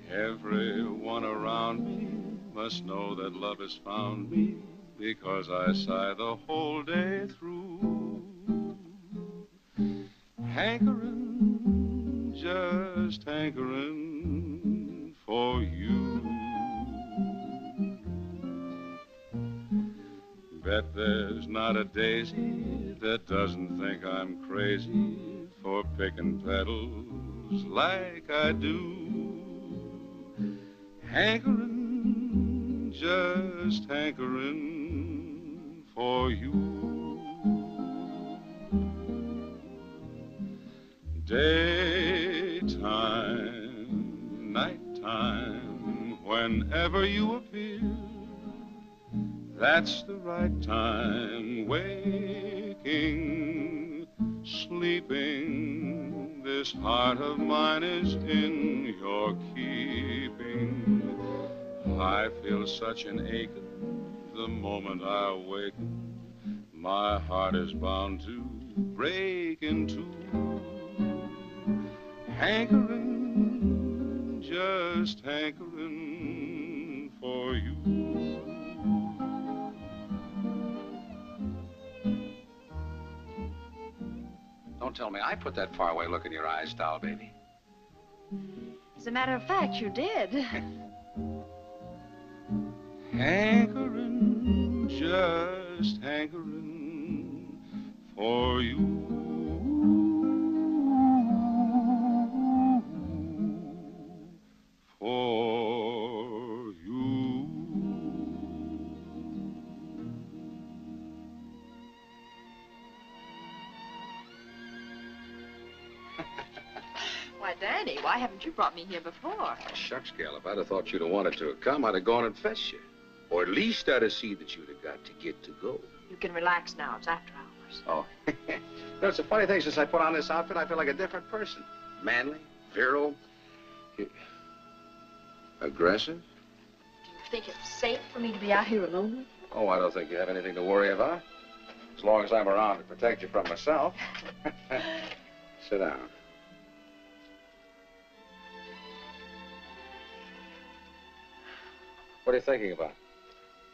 Everyone around me must know that love has found me, because I sigh the whole day through. Hankering, just hankering for you. Bet there's not a daisy that doesn't think I'm crazy for picking petals like I do. Hankering, just hankering for you. Daytime, nighttime, whenever you appear, that's the right time. Waking, sleeping, this heart of mine is in your keeping. I feel such an ache the moment I awaken. My heart is bound to break in two. Hankering, just hankering for you. Don't tell me I put that faraway look in your eyes, doll baby. As a matter of fact, you did. Hankering, just hankering for you. For you. Why, Danny, why haven't you brought me here before? Shucks, gal, if I'd have thought you'd have wanted to have come, I'd have gone and fetched you. Or at least I'd have seen that you'd have got to get to go. You can relax now. It's after hours. Oh. You know, it's a funny thing. Since I put on this outfit, I feel like a different person. Manly, virile, aggressive. Do you think it's safe for me to be out here alone with you? Oh, I don't think you have anything to worry about. As long as I'm around to protect you from myself. Sit down. What are you thinking about?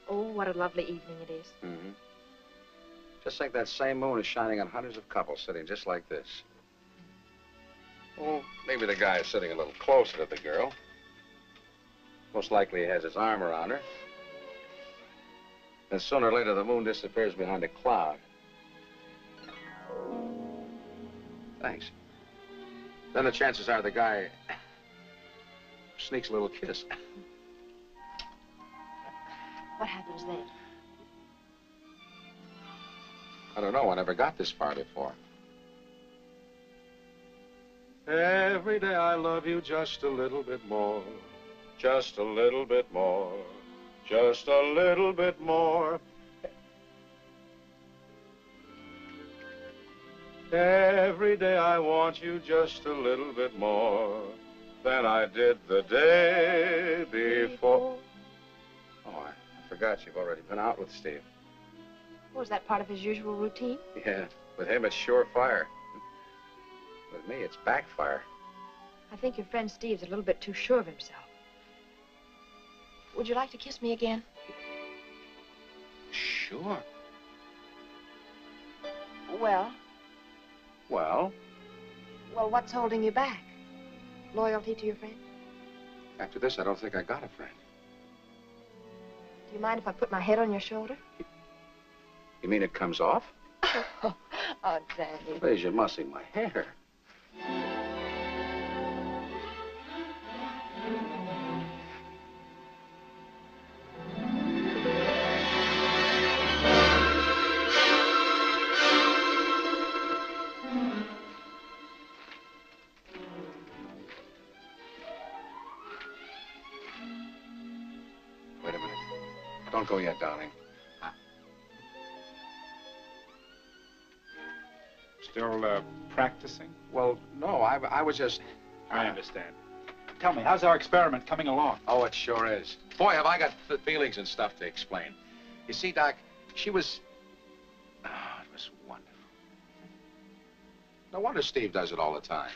Oh, what a lovely evening it is. Mm-hmm. Just think that same moon is shining on hundreds of couples sitting just like this. Well, maybe the guy is sitting a little closer to the girl. Most likely he has his arm around her. And sooner or later, the moon disappears behind a cloud. Thanks. Then the chances are the guy sneaks a little kiss. What happens then? I don't know. I never got this far before. Every day I love you just a little bit more. Just a little bit more. Just a little bit more. Every day I want you just a little bit more than I did the day before. Oh, I forgot you've already been out with Steve. Was that part of his usual routine? Yeah, with him it's surefire. With me it's backfire. I think your friend Steve's a little bit too sure of himself. Would you like to kiss me again? Sure. Well, Well, what's holding you back? Loyalty to your friend? after this, I don't think I got a friend. Do you mind if I put my head on your shoulder? You mean it comes off? Oh, Danny. Please, you're mussing my hair. Wait a minute. Don't go yet, darling. Still practicing? Well, no, I was just... I understand. Tell me, how's our experiment coming along? Oh, it sure is. Boy, have I got feelings and stuff to explain. You see, Doc, she was... Oh, it was wonderful. No wonder Steve does it all the time.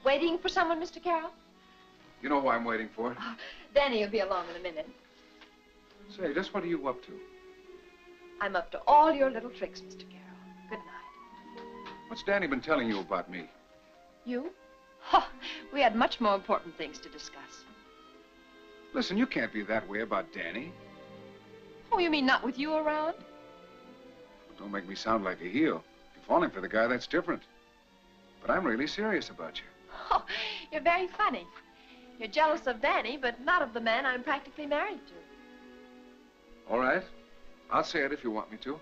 Waiting for someone, Mr. Carroll? You know who I'm waiting for? Oh, Danny will be along in a minute. Say, just what are you up to? I'm up to all your little tricks, Mr. Carroll. Good night. What's Danny been telling you about me? You? Oh, we had much more important things to discuss. Listen, you can't be that way about Danny. Oh, you mean not with you around? Don't make me sound like a heel. If you're falling for the guy, that's different. But I'm really serious about you. Oh, you're very funny. You're jealous of Danny, but not of the man I'm practically married to. All right. I'll say it if you want me to.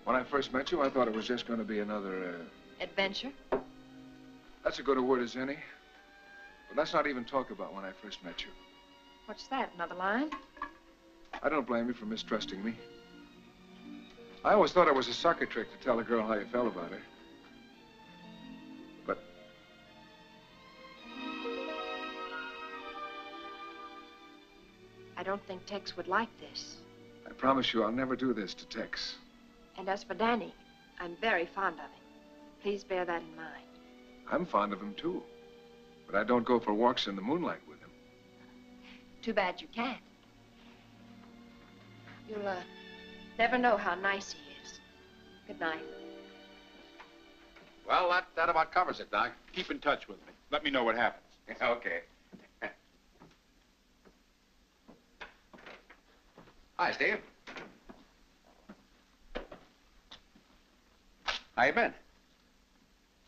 When I first met you, I thought it was just going to be another, Adventure? That's as good a word as any. But let's not even talk about when I first met you. What's that, another line? I don't blame you for mistrusting me. I always thought it was a sucker trick to tell a girl how you felt about her. But... I don't think Tex would like this. I promise you I'll never do this to Tex. And as for Danny, I'm very fond of him. Please bear that in mind. I'm fond of him, too. But I don't go for walks in the moonlight with him. Too bad you can't. You'll, never know how nice he is. Good night. Well, that about covers it, Doc. Keep in touch with me. Let me know what happens. Okay. Hi, Steve. How you been?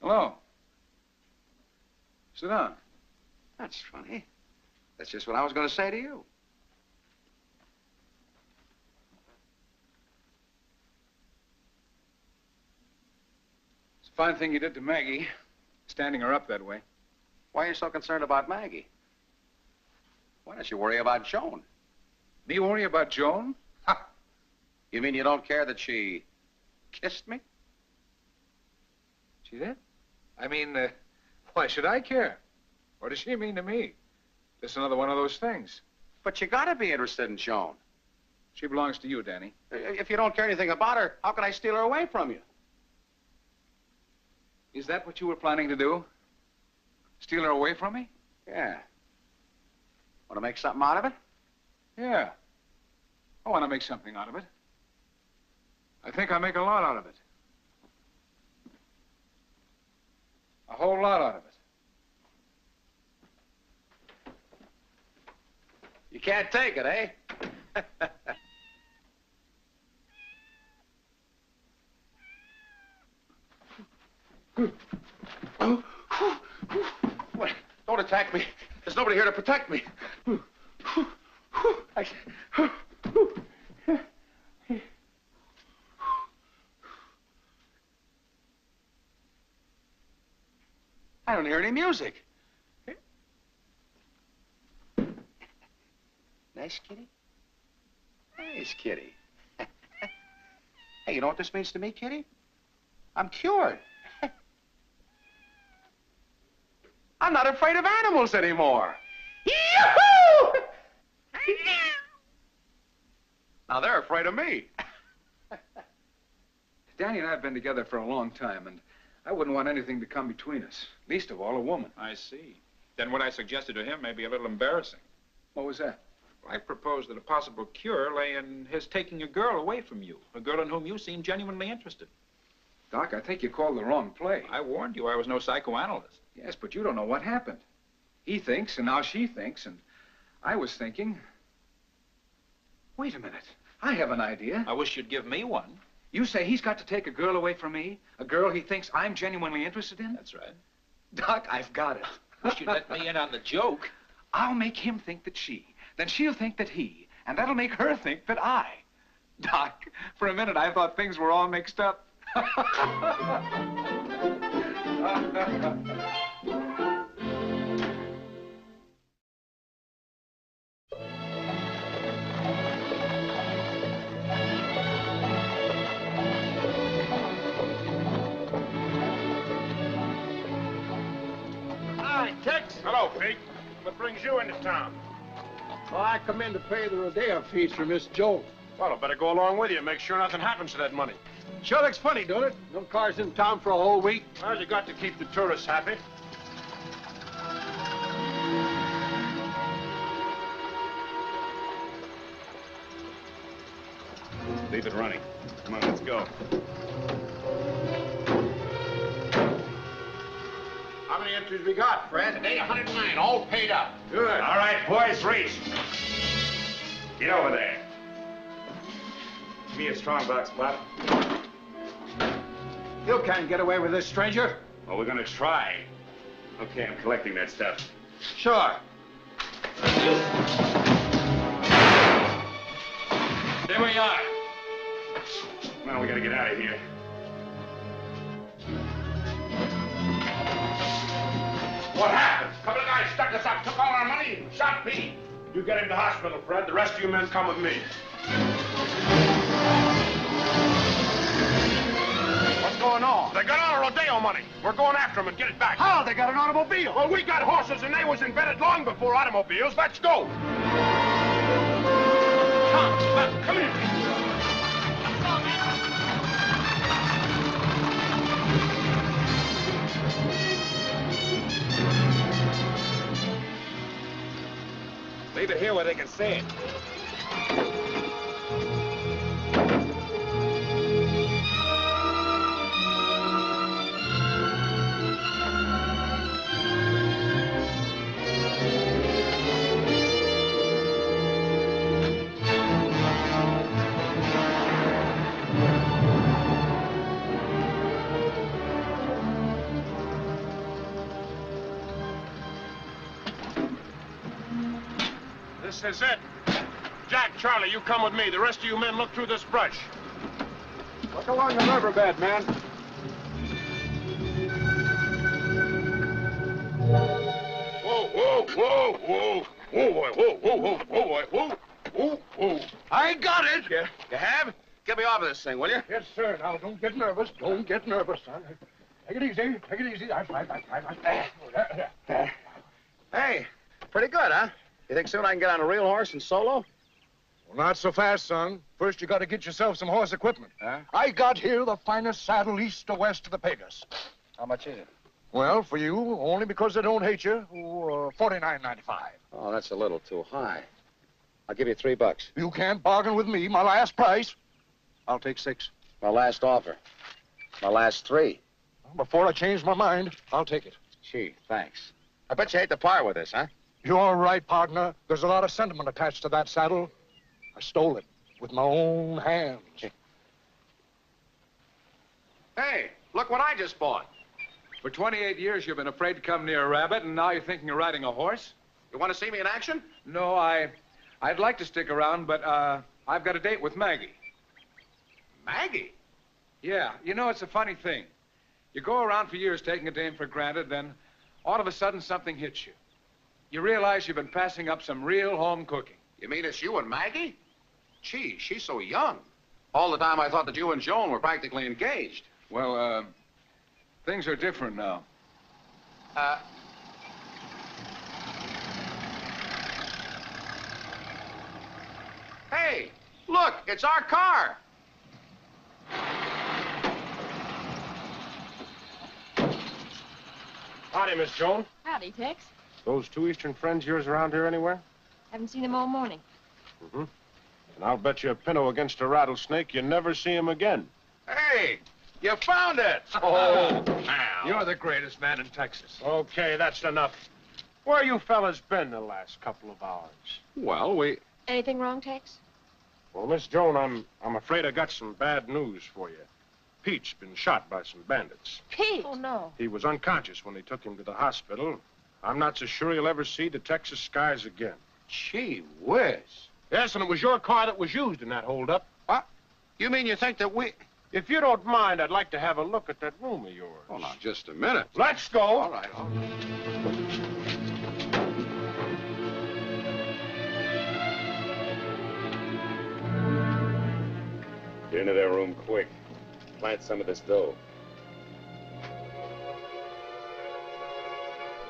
Hello. Sit down. That's funny. That's just what I was going to say to you. It's a fine thing you did to Maggie, standing her up that way. Why are you so concerned about Maggie? Why don't you worry about Joan? Me worry about Joan? Ha! You mean you don't care that she kissed me? She did? I mean, why should I care? What does she mean to me? Just another one of those things. But you gotta be interested in Joan. She belongs to you, Danny. If you don't care anything about her, how can I steal her away from you? Is that what you were planning to do? Steal her away from me? Yeah. Want to make something out of it? Yeah. I want to make something out of it. I think I make a lot out of it. A whole lot out of it. You can't take it, eh? Wait, don't attack me. There's nobody here to protect me. I don't hear any music. Nice kitty. Nice kitty. Hey, you know what this means to me, Kitty? I'm cured. I'm not afraid of animals anymore. Yoo-hoo! Now they're afraid of me. Danny and I have been together for a long time, and I wouldn't want anything to come between us. Least of all, a woman. I see. Then what I suggested to him may be a little embarrassing. What was that? I proposed that a possible cure lay in his taking a girl away from you, a girl in whom you seem genuinely interested. Doc, I think you called the wrong play. I warned you I was no psychoanalyst. Yes, but you don't know what happened. He thinks, and now she thinks, and I was thinking... Wait a minute. I have an idea. I wish you'd give me one. You say he's got to take a girl away from me? A girl he thinks I'm genuinely interested in? That's right. Doc, I've got it. Wish you'd let me in on the joke. I'll make him think that she, then she'll think that he, and that'll make her think that I. Doc, for a minute I thought things were all mixed up. Hi, Tex. Hello, Pete. What brings you into town? Well, I come in to pay the rodeo fees for Miss Joe. Well, I better go along with you and make sure nothing happens to that money. Sure looks funny, don't it? No cars in town for a whole week. Well, you got to keep the tourists happy. Leave it running. Come on, let's go. How many entries we got, Fred? Today, 109, all paid up. Good. All right, boys, reach. Get over there. Give me a strong box, Pop. You can't get away with this, stranger. Well, we're gonna try. Okay, I'm collecting that stuff. Sure. There we are. Well, we gotta get out of here. What happened? A couple of guys stuck us up, took all our money, and shot me. You get him to hospital, Fred. The rest of you men come with me. What's going on? They got our rodeo money. We're going after them and get it back. How? They got an automobile. Well, we got horses, and they was invented long before automobiles. Let's go. Come here. Leave it here where they can see it. This is it. Jack, Charlie, you come with me. The rest of you men look through this brush. Look along the riverbed, man. Whoa, whoa, whoa, whoa. Whoa, boy, whoa, whoa, whoa, whoa, boy, whoa, whoa, whoa. I got it. You have? Get me off of this thing, will you? Yes, sir. Now, don't get nervous. Don't get nervous, son. Take it easy. Take it easy. Hey, pretty good, huh? You think soon I can get on a real horse and solo? Well, not so fast, son. First, you got to get yourself some horse equipment. Huh? I got here the finest saddle east or west of the Pegasus. How much is it? Well, for you, only because they don't hate you, $49.95. Oh, that's a little too high. I'll give you $3. You can't bargain with me. My last price. I'll take 6. My last offer. My last 3. Before I change my mind, I'll take it. Gee, thanks. I bet you hate to part with this, huh? You're right, partner. There's a lot of sentiment attached to that saddle. I stole it with my own hands. Hey, look what I just bought. For 28 years, you've been afraid to come near a rabbit, and now you're thinking of riding a horse? You want to see me in action? No, I'd like to stick around, but, I've got a date with Maggie. Maggie? Yeah, you know, it's a funny thing. You go around for years taking a dame for granted, then all of a sudden something hits you. You realize you've been passing up some real home cooking. You mean it's you and Maggie? Gee, she's so young. All the time I thought that you and Joan were practically engaged. Well, things are different now. Hey, look, it's our car. Howdy, Miss Joan. Howdy, Tex. Those two Eastern friends of yours around here anywhere? Haven't seen them all morning. Mm-hmm. And I'll bet you a pinto against a rattlesnake you never see him again. Hey, you found it. Oh, you're the greatest man in Texas. Okay, that's enough. Where you fellas been the last couple of hours? Well, Anything wrong, Tex? Well, Miss Joan, I'm afraid I got some bad news for you. Pete's been shot by some bandits. Pete? Oh, no. He was unconscious when they took him to the hospital. I'm not so sure he'll ever see the Texas skies again. Gee whiz. Yes, and it was your car that was used in that holdup. What? You mean you think that we... If you don't mind, I'd like to have a look at that room of yours. Hold on just a minute. Let's go. All right. Get into their room quick. Plant some of this dough.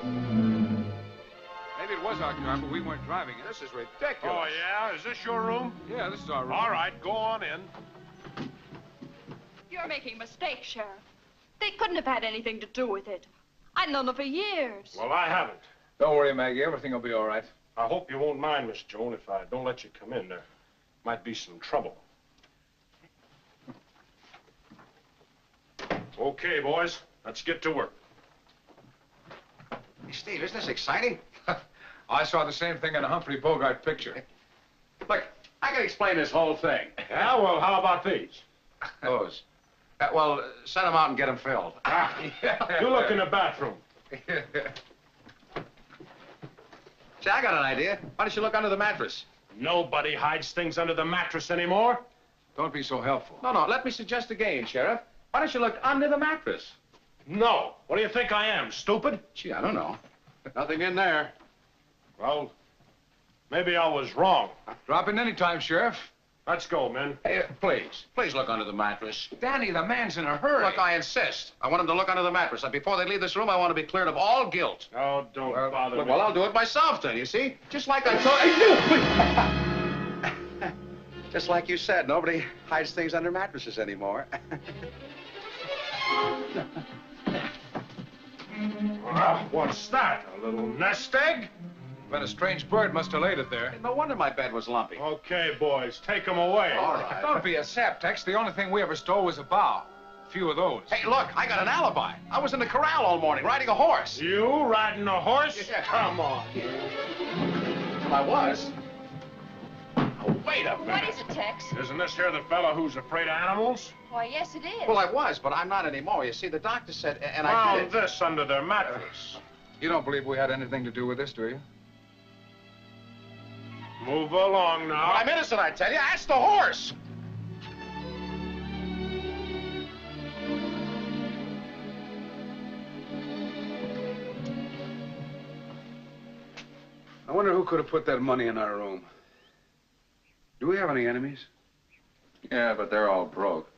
Maybe it was our car, but we weren't driving it. This is ridiculous. Oh, yeah? Is this your room? Yeah, this is our room. All right, go on in. You're making mistakes, Sheriff. They couldn't have had anything to do with it. I've known them for years. Well, I haven't. Don't worry, Maggie. Everything will be all right. I hope you won't mind, Miss Joan, if I don't let you come in. There might be some trouble. Okay, boys, let's get to work. Hey, Steve, isn't this exciting? I saw the same thing in a Humphrey Bogart picture. Look, I can explain this whole thing. Yeah, well, how about these? Those. Well, send them out and get them filled. You look in the bathroom. See, I got an idea. Why don't you look under the mattress? Nobody hides things under the mattress anymore. Don't be so helpful. No, let me suggest a game, Sheriff. Why don't you look under the mattress? No. What do you think I am, stupid? Gee, I don't know. Nothing in there. Well, maybe I was wrong. Drop in any time, Sheriff. Let's go, men. Hey, please look under the mattress. Danny, the man's in a hurry. Look, I insist. I want him to look under the mattress. And before they leave this room, I want to be cleared of all guilt. Oh, don't bother me. Well, I'll do it myself then, you see? Just like I told... Just like you said, nobody hides things under mattresses anymore. What's that? A little nest egg? But a strange bird must have laid it there. No wonder my bed was lumpy. Okay, boys, take them away. All right. Don't be a sap, Tex. The only thing we ever stole was a bow. A few of those. Hey, look, I got an alibi. I was in the corral all morning riding a horse. You riding a horse? Yeah. Come on. Well, I was. Oh, wait a minute. What is it, Tex? Isn't this here the fella who's afraid of animals? Why, yes, it is. Well, I was, but I'm not anymore. You see, the doctor said, and I did it. Found this under their mattress. You don't believe we had anything to do with this, do you? Move along now. Well, I'm innocent, I tell you. Ask the horse. I wonder who could have put that money in our room. Do we have any enemies? Yeah, but they're all broke.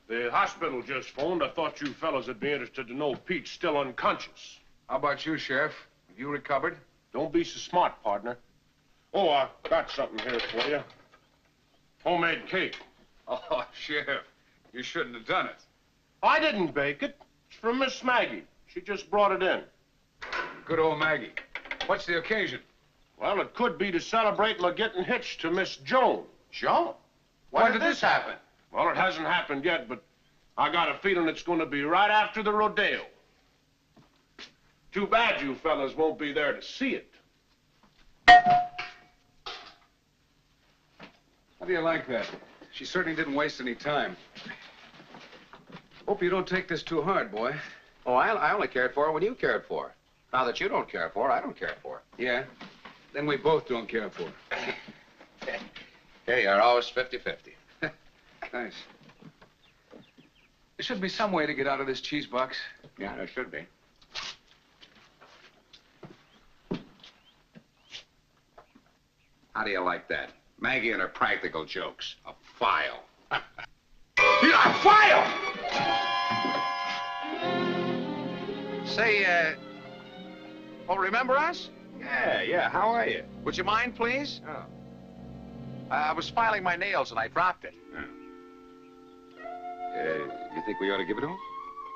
The hospital just phoned. I thought you fellas would be interested to know Pete's still unconscious. How about you, Sheriff? Have you recovered? Don't be so smart, partner. Oh, I got something here for you. Homemade cake. Oh, Sheriff, you shouldn't have done it. I didn't bake it. It's from Miss Maggie. She just brought it in. Good old Maggie. What's the occasion? Well, it could be to celebrate my getting hitched to Miss Joan. Joan? When did this happen? Well, it hasn't happened yet, but I got a feeling it's going to be right after the rodeo. Too bad you fellas won't be there to see it. How do you like that? She certainly didn't waste any time. Hope you don't take this too hard, boy. Oh, I only cared for her when you cared for her. Now that you don't care for her, I don't care for her. Yeah? Then we both don't care for her. Here you are, always 50-50. Thanks. There should be some way to get out of this cheese box. Yeah, there should be. How do you like that? Maggie and her practical jokes. A file. A file! Say, remember us? Yeah. How are you? Would you mind, please? Oh. I was filing my nails and I dropped it. You think we ought to give it to him?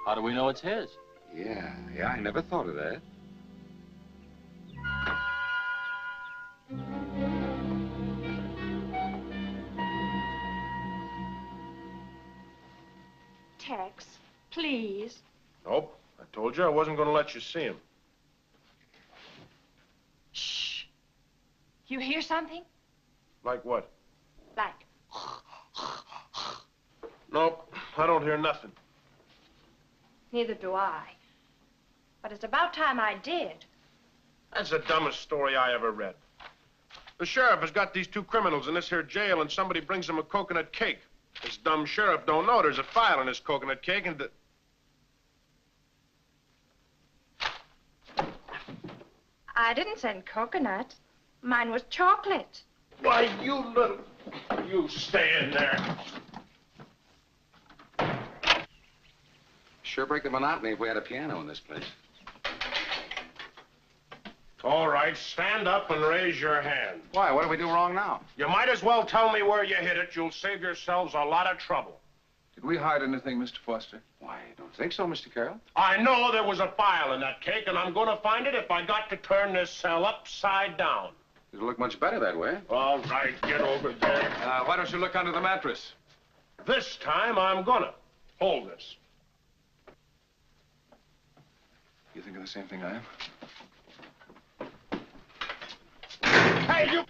How do we know it's his? Yeah, I never thought of that. Tex, please. Nope. I told you I wasn't going to let you see him. Shh. You hear something? Like what? Like. Nope. I don't hear nothing. Neither do I. But it's about time I did. That's the dumbest story I ever read. The sheriff has got these two criminals in this here jail, and somebody brings them a coconut cake. This dumb sheriff don't know there's a file in this coconut cake, and I didn't send coconut. Mine was chocolate. Why, you stay in there. Sure break the monotony if we had a piano in this place. All right, stand up and raise your hand. Why? What do we do wrong now? You might as well tell me where you hit it. You'll save yourselves a lot of trouble. Did we hide anything, Mr. Foster? Why, I don't think so, Mr. Carroll. I know there was a file in that cake, and I'm going to find it if I got to turn this cell upside down. It'll look much better that way. All right, get over there. Why don't you look under the mattress? This time, I'm gonna. Hold this. You think of the same thing I am? Hey, you...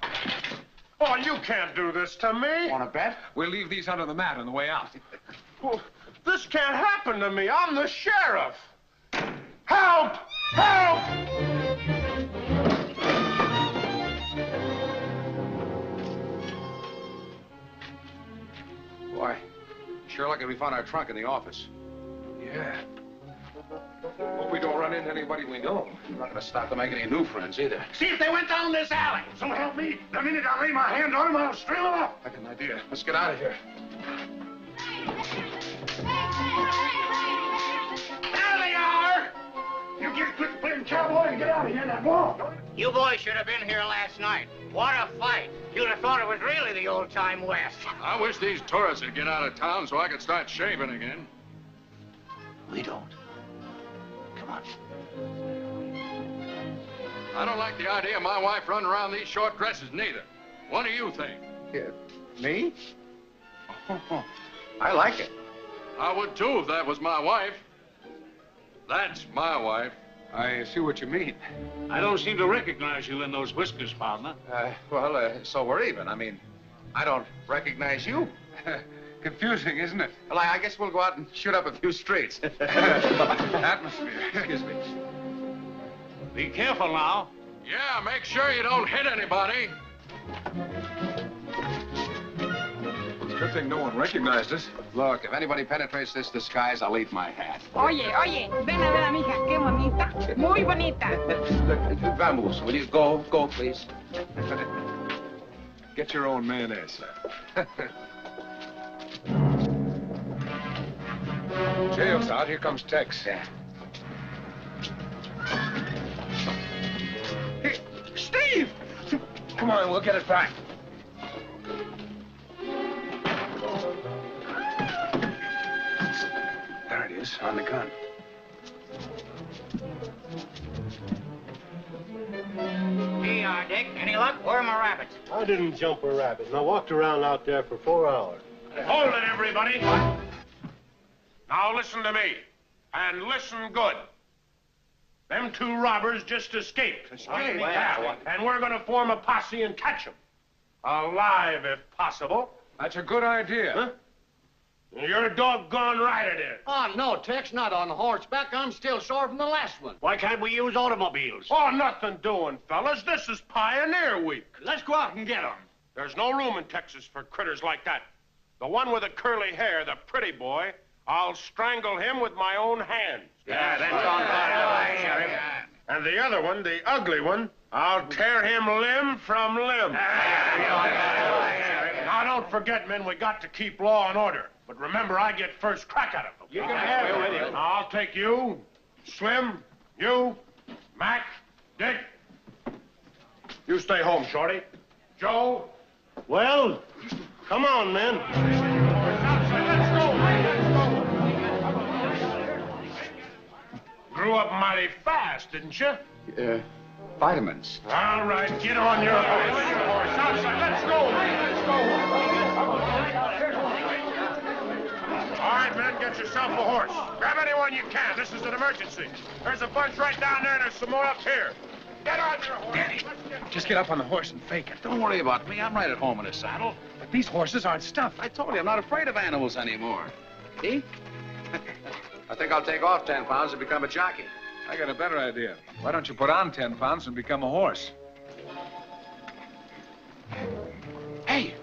Oh, you can't do this to me. Want to bet? We'll leave these under the mat on the way out. Well, this can't happen to me. I'm the sheriff. Help! Help! Boy, sure lucky we found our trunk in the office. Yeah. Hope we don't run into anybody we know. I'm not going to stop to make any new friends either. See if they went down this alley. So help me. The minute I lay my hand on them, I'll string them up. I got an idea. Let's get out of here. There they are. You get quit playing cowboy and get out of here now. Go on. You boys should have been here last night. What a fight. You'd have thought it was really the old-time West. I wish these tourists would get out of town so I could start shaving again. We don't. Come on. I don't like the idea of my wife running around these short dresses, neither. What do you think? Me? Oh, I like it. I would, too, if that was my wife. That's my wife. I see what you mean. I don't seem to recognize you in those whiskers, partner. So we're even. I mean, I don't recognize you. Confusing, isn't it? Well, I guess we'll go out and shoot up a few streets. Atmosphere. Excuse me. Be careful now. Yeah, make sure you don't hit anybody. It's a good thing no one recognized us. Look, if anybody penetrates this disguise, I'll eat my hat. Oye, ven a ver a mi hija, qué bonita, muy bonita. Vamos, will you go, please? Get your own mayonnaise, sir. Jail's out. Here comes Tex. Yeah. Hey, Steve! Come on, we'll get it back. There it is, on the gun. Here you are, Dick. Any luck? Where are my rabbits? I didn't jump a rabbit, and I walked around out there for 4 hours. Hold it, everybody. Now listen to me, and listen good. Them two robbers just escaped. Yeah, and we're going to form a posse and catch them. Alive, if possible. That's a good idea. Huh? You're doggone right it is. Oh, no, Tex, not on horseback. I'm still sore from the last one. Why can't we use automobiles? Oh, nothing doing, fellas. This is Pioneer Week. Let's go out and get them. There's no room in Texas for critters like that. The one with the curly hair, the pretty boy, I'll strangle him with my own hands. Yeah, that's on fire, Sheriff. And the other one, the ugly one, I'll tear him limb from limb. Now, don't forget, men, we got to keep law and order. But remember, I get first crack at him. You can have it. I'll take you, Slim, you, Mac, Dick. You stay home, Shorty. Joe. Well, come on, men. Grew up mighty fast, didn't you? Vitamins. All right, get on your horse. Let's go. All right, men, get yourself a horse. Grab anyone you can. This is an emergency. There's a bunch right down there, and there's some more up here. Get on your horse. Danny, just get up on the horse and fake it. Don't worry about me. I'm right at home in a saddle. But these horses aren't stuffed. I told you, I'm not afraid of animals anymore. See? I think I'll take off 10 pounds and become a jockey. I got a better idea. Why don't you put on 10 pounds and become a horse? Hey,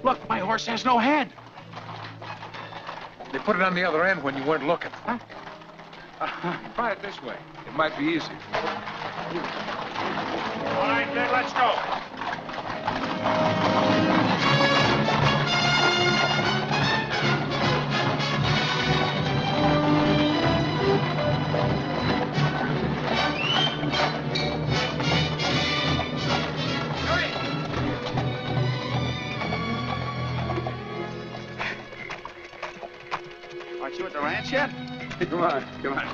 look, my horse has no head. They put it on the other end when you weren't looking. Huh? Try it this way. It might be easy. All right, then, let's go. Aren't you at the ranch yet? Come on, come on.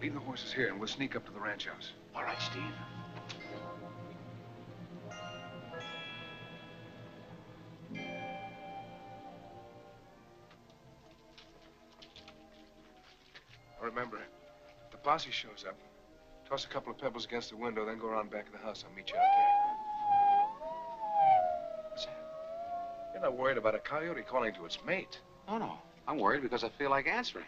Leave the horses here and we'll sneak up to the ranch house. All right, Steve. Remember, if the posse shows up, toss a couple of pebbles against the window, then go around back of the house. I'll meet you out there. What's that? You're not worried about a coyote calling to its mate. No. I'm worried because I feel like answering.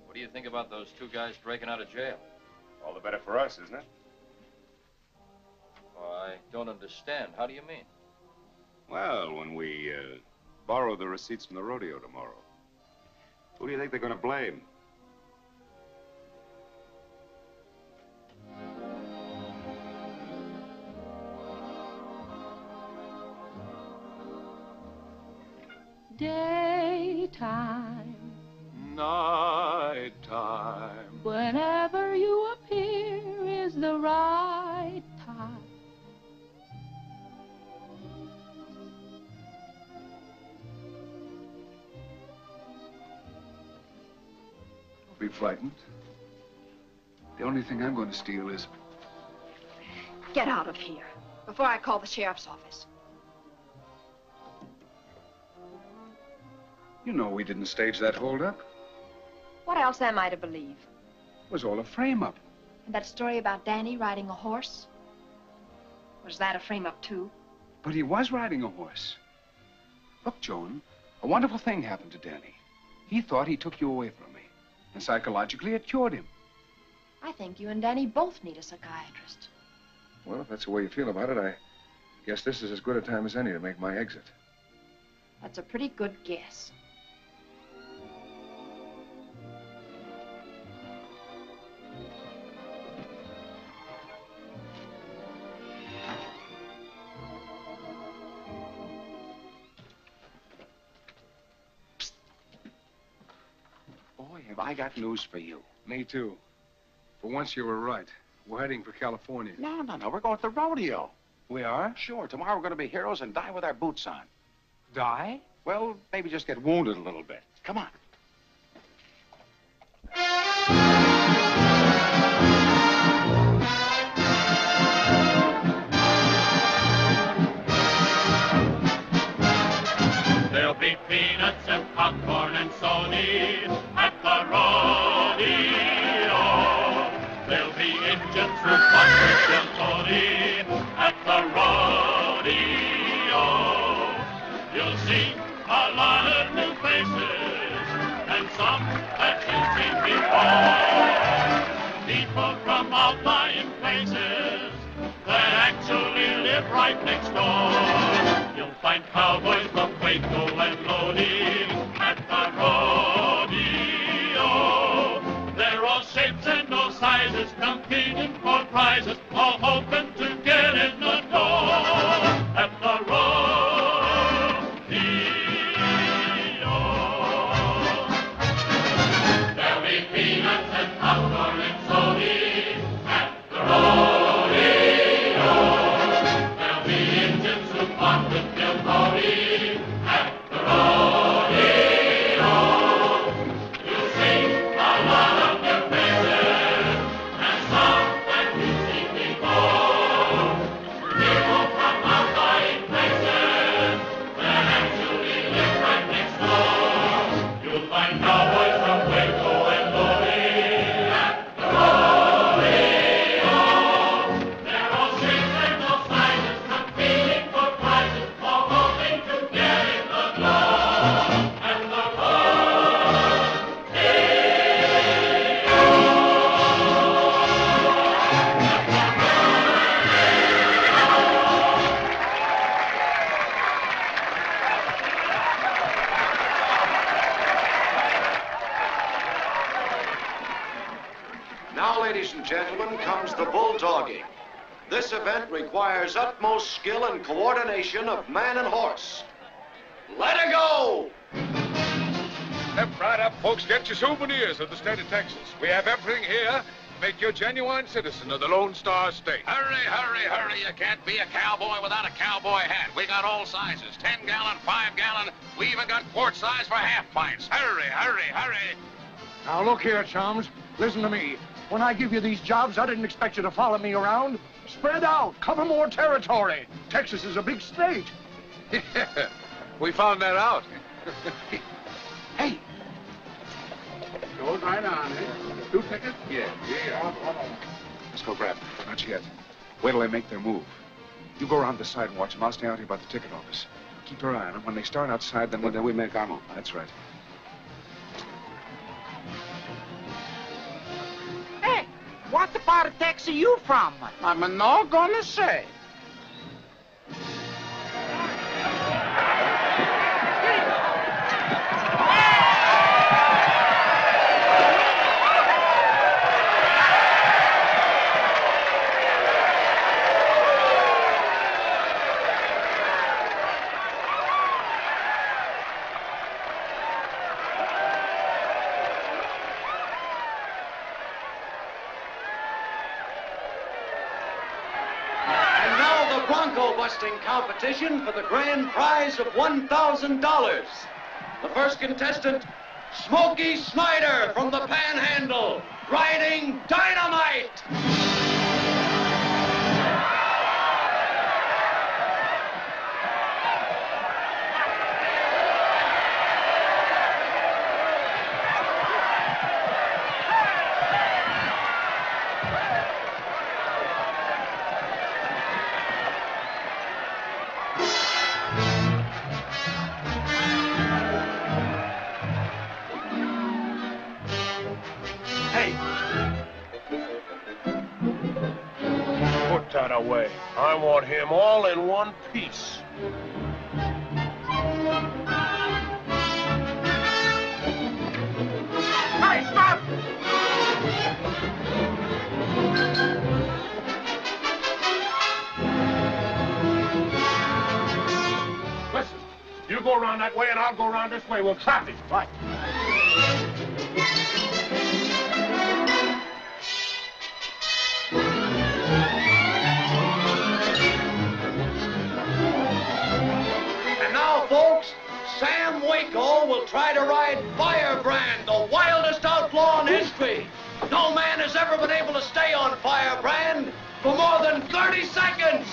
What do you think about those two guys breaking out of jail? All the better for us, isn't it? Oh, I don't understand. How do you mean? Well, when we borrow the receipts from the rodeo tomorrow, who do you think they're going to blame? Daytime, Nighttime. whenever you appear is the right time. Don't be frightened. The only thing I'm going to steal is... Get out of here before I call the sheriff's office. You know we didn't stage that holdup. What else am I to believe? It was all a frame-up. And that story about Danny riding a horse? Was that a frame-up, too? But he was riding a horse. Look, Joan, a wonderful thing happened to Danny. He thought he took you away from me. And psychologically, it cured him. I think you and Danny both need a psychiatrist. Well, if that's the way you feel about it, I guess this is as good a time as any to make my exit. That's a pretty good guess. Boy, have I got news for you. Me too. For once you were right. We're heading for California. No. We're going to the rodeo. We are? Sure. Tomorrow we're going to be heroes and die with our boots on. Die? Well, maybe just get wounded a little bit. Come on. There'll be peanuts and popcorn and sody at the rodeo. There'll be Indians who fought with Del Tony at the rodeo. You'll see a lot of new faces and some that you've seen before. People from outlying places that step right next door. You'll find cowboys from Waco and Lodi at the rodeo. They're all shapes and all sizes, competing for prizes, all hoping to get in the door at the rodeo. There'll be peanuts and popcorn and sody at the rodeo. There'll be Indians who fought with Bill Cody at the rodeo. You'll see a lot of new faces and some that you've seen before. People from outlying places that actually live right next door. You'll find cowboys from Waco and Lodi at the rodeo. They're all shapes and all sizes, competing for prizes, all hoping to get in the door at the Now, ladies and gentlemen, comes the bulldogging. This event requires utmost skill and coordination of man and horse. Let her go! Step right up, folks. Get your souvenirs of the state of Texas. We have everything here to make you a genuine citizen of the Lone Star State. Hurry, hurry, hurry. You can't be a cowboy without a cowboy hat. We got all sizes, 10-gallon, 5-gallon. We even got quart size for half pints. Hurry, hurry, hurry. Now, look here, chums. Listen to me. When I give you these jobs, I didn't expect you to follow me around. Spread out. Cover more territory. Texas is a big state. We found that out. Hey. Goes right on, eh? 2 tickets? Yeah. Let's go grab them. Not yet. Wait till they make their move. You go around the side and watch them. I'll stay out here by the ticket office. Keep your eye on them. When they start outside, then we make our move. That's right. Hey, what part of Texas are you from? I'm not gonna say. And now the Bronco busting competition for the grand prize of $1,000. The first contestant, Smokey Snyder from the Panhandle, riding Dynamite. Hey, Put that away. I want him all in one piece. Hey, stop! Listen, you go around that way and I'll go around this way. We'll trap him. Right. and now, folks, Sam Waco will try to ride Firebrand, the wildest outlaw in history. No man has ever been able to stay on Firebrand for more than 30 seconds.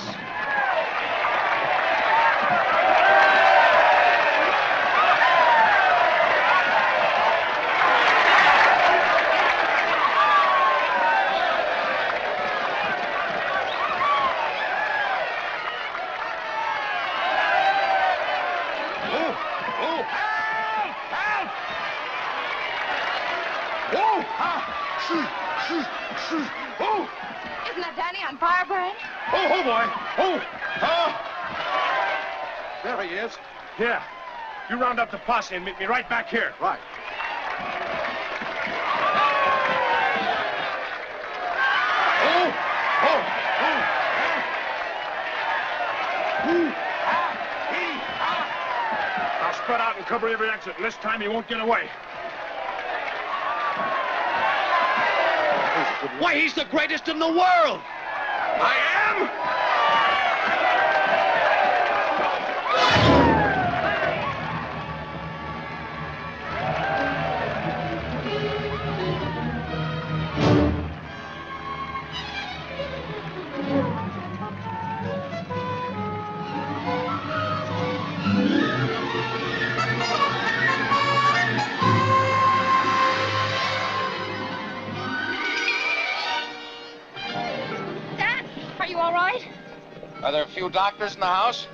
Isn't that Danny on Firebrand? Oh, boy. Oh. Oh! There he is. Yeah. You round up the posse and meet me right back here. Right. Now spread out and cover every exit, and this time he won't get away. Why, he's the greatest in the world! I am? Are you all right? Are there a few doctors in the house?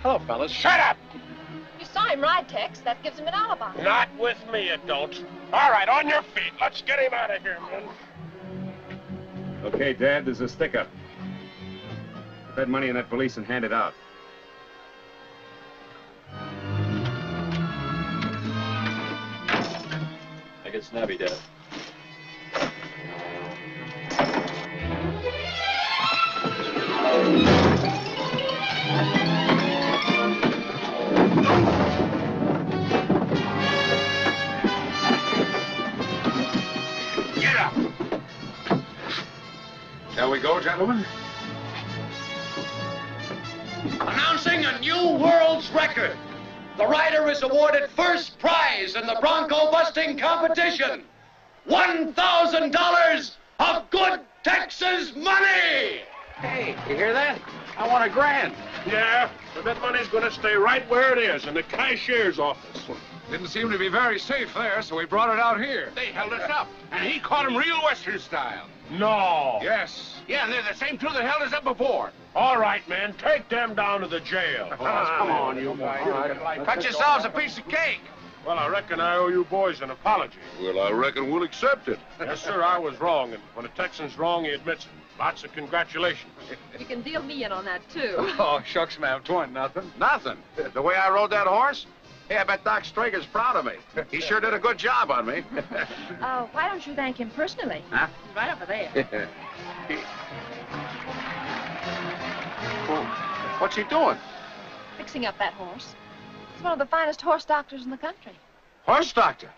Hello, fellas. Shut up! You saw him ride, Tex. That gives him an alibi. Not with me, it don't. All right, on your feet. Let's get him out of here, men. Okay, Dad, there's a stick-up. Put that money in that valise and hand it out. Make it snappy, Dad. Get up! Shall we go, gentlemen? Announcing a new world's record. The rider is awarded first prize in the Bronco busting competition. $1,000 of good Texas money! Hey, you hear that? I want $1,000. Yeah, but that money's gonna stay right where it is, in the cashier's office. Didn't seem to be very safe there, so we brought it out here. They held us up, and he caught him real Western style. No. Yes. Yeah, and they're the same two that held us up before. All right, man, take them down to the jail. Come on, you guys. Cut yourselves a piece of cake. Well, I reckon I owe you boys an apology. Well, I reckon we'll accept it. Yes, sir, I was wrong, and when a Texan's wrong, he admits it. Lots of congratulations. You can deal me in on that, too. Oh, shucks, ma'am. 'Twan't nothing. Nothing. The way I rode that horse? Hey, I bet Doc Strager's proud of me. He sure did a good job on me. Why don't you thank him personally? Huh? He's right over there. What's he doing? Fixing up that horse. He's one of the finest horse doctors in the country. Horse doctor?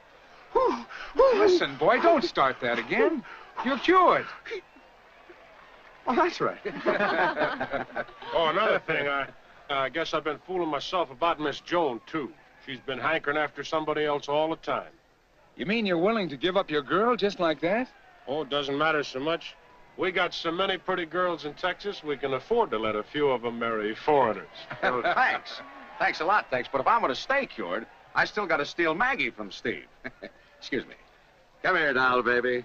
Listen, boy, don't start that again. You're cured. Oh, that's right. Oh, another thing, I guess I've been fooling myself about Miss Joan, too. She's been hankering after somebody else all the time. You mean you're willing to give up your girl just like that? Oh, it doesn't matter so much. We got so many pretty girls in Texas, we can afford to let a few of them marry foreigners. Well, thanks. Thanks a lot, thanks. But if I'm going to stay cured, I still got to steal Maggie from Steve. Excuse me. Come here, doll, baby.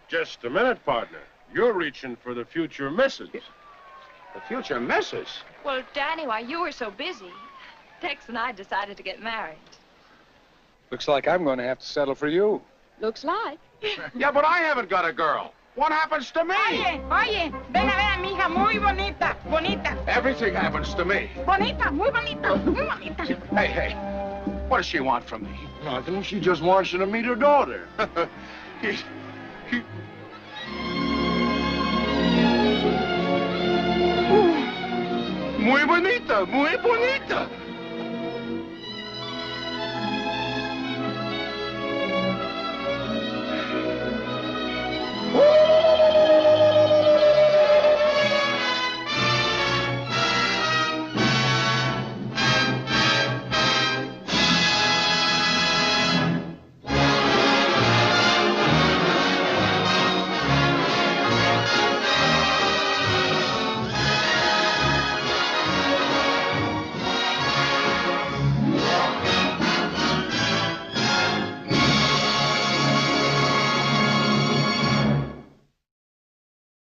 Just a minute, partner. You're reaching for the future missus. The future missus? Well, Danny, while you were so busy, Tex and I decided to get married. Looks like I'm going to have to settle for you. Looks like. Yeah, but I haven't got a girl. What happens to me? Oye, ven a ver a mi hija, muy bonita, bonita. Everything happens to me. Bonita, muy bonita, muy bonita. Hey, what does she want from me? Nothing. She just wants you to meet her daughter. Muy bonita, muy bonita.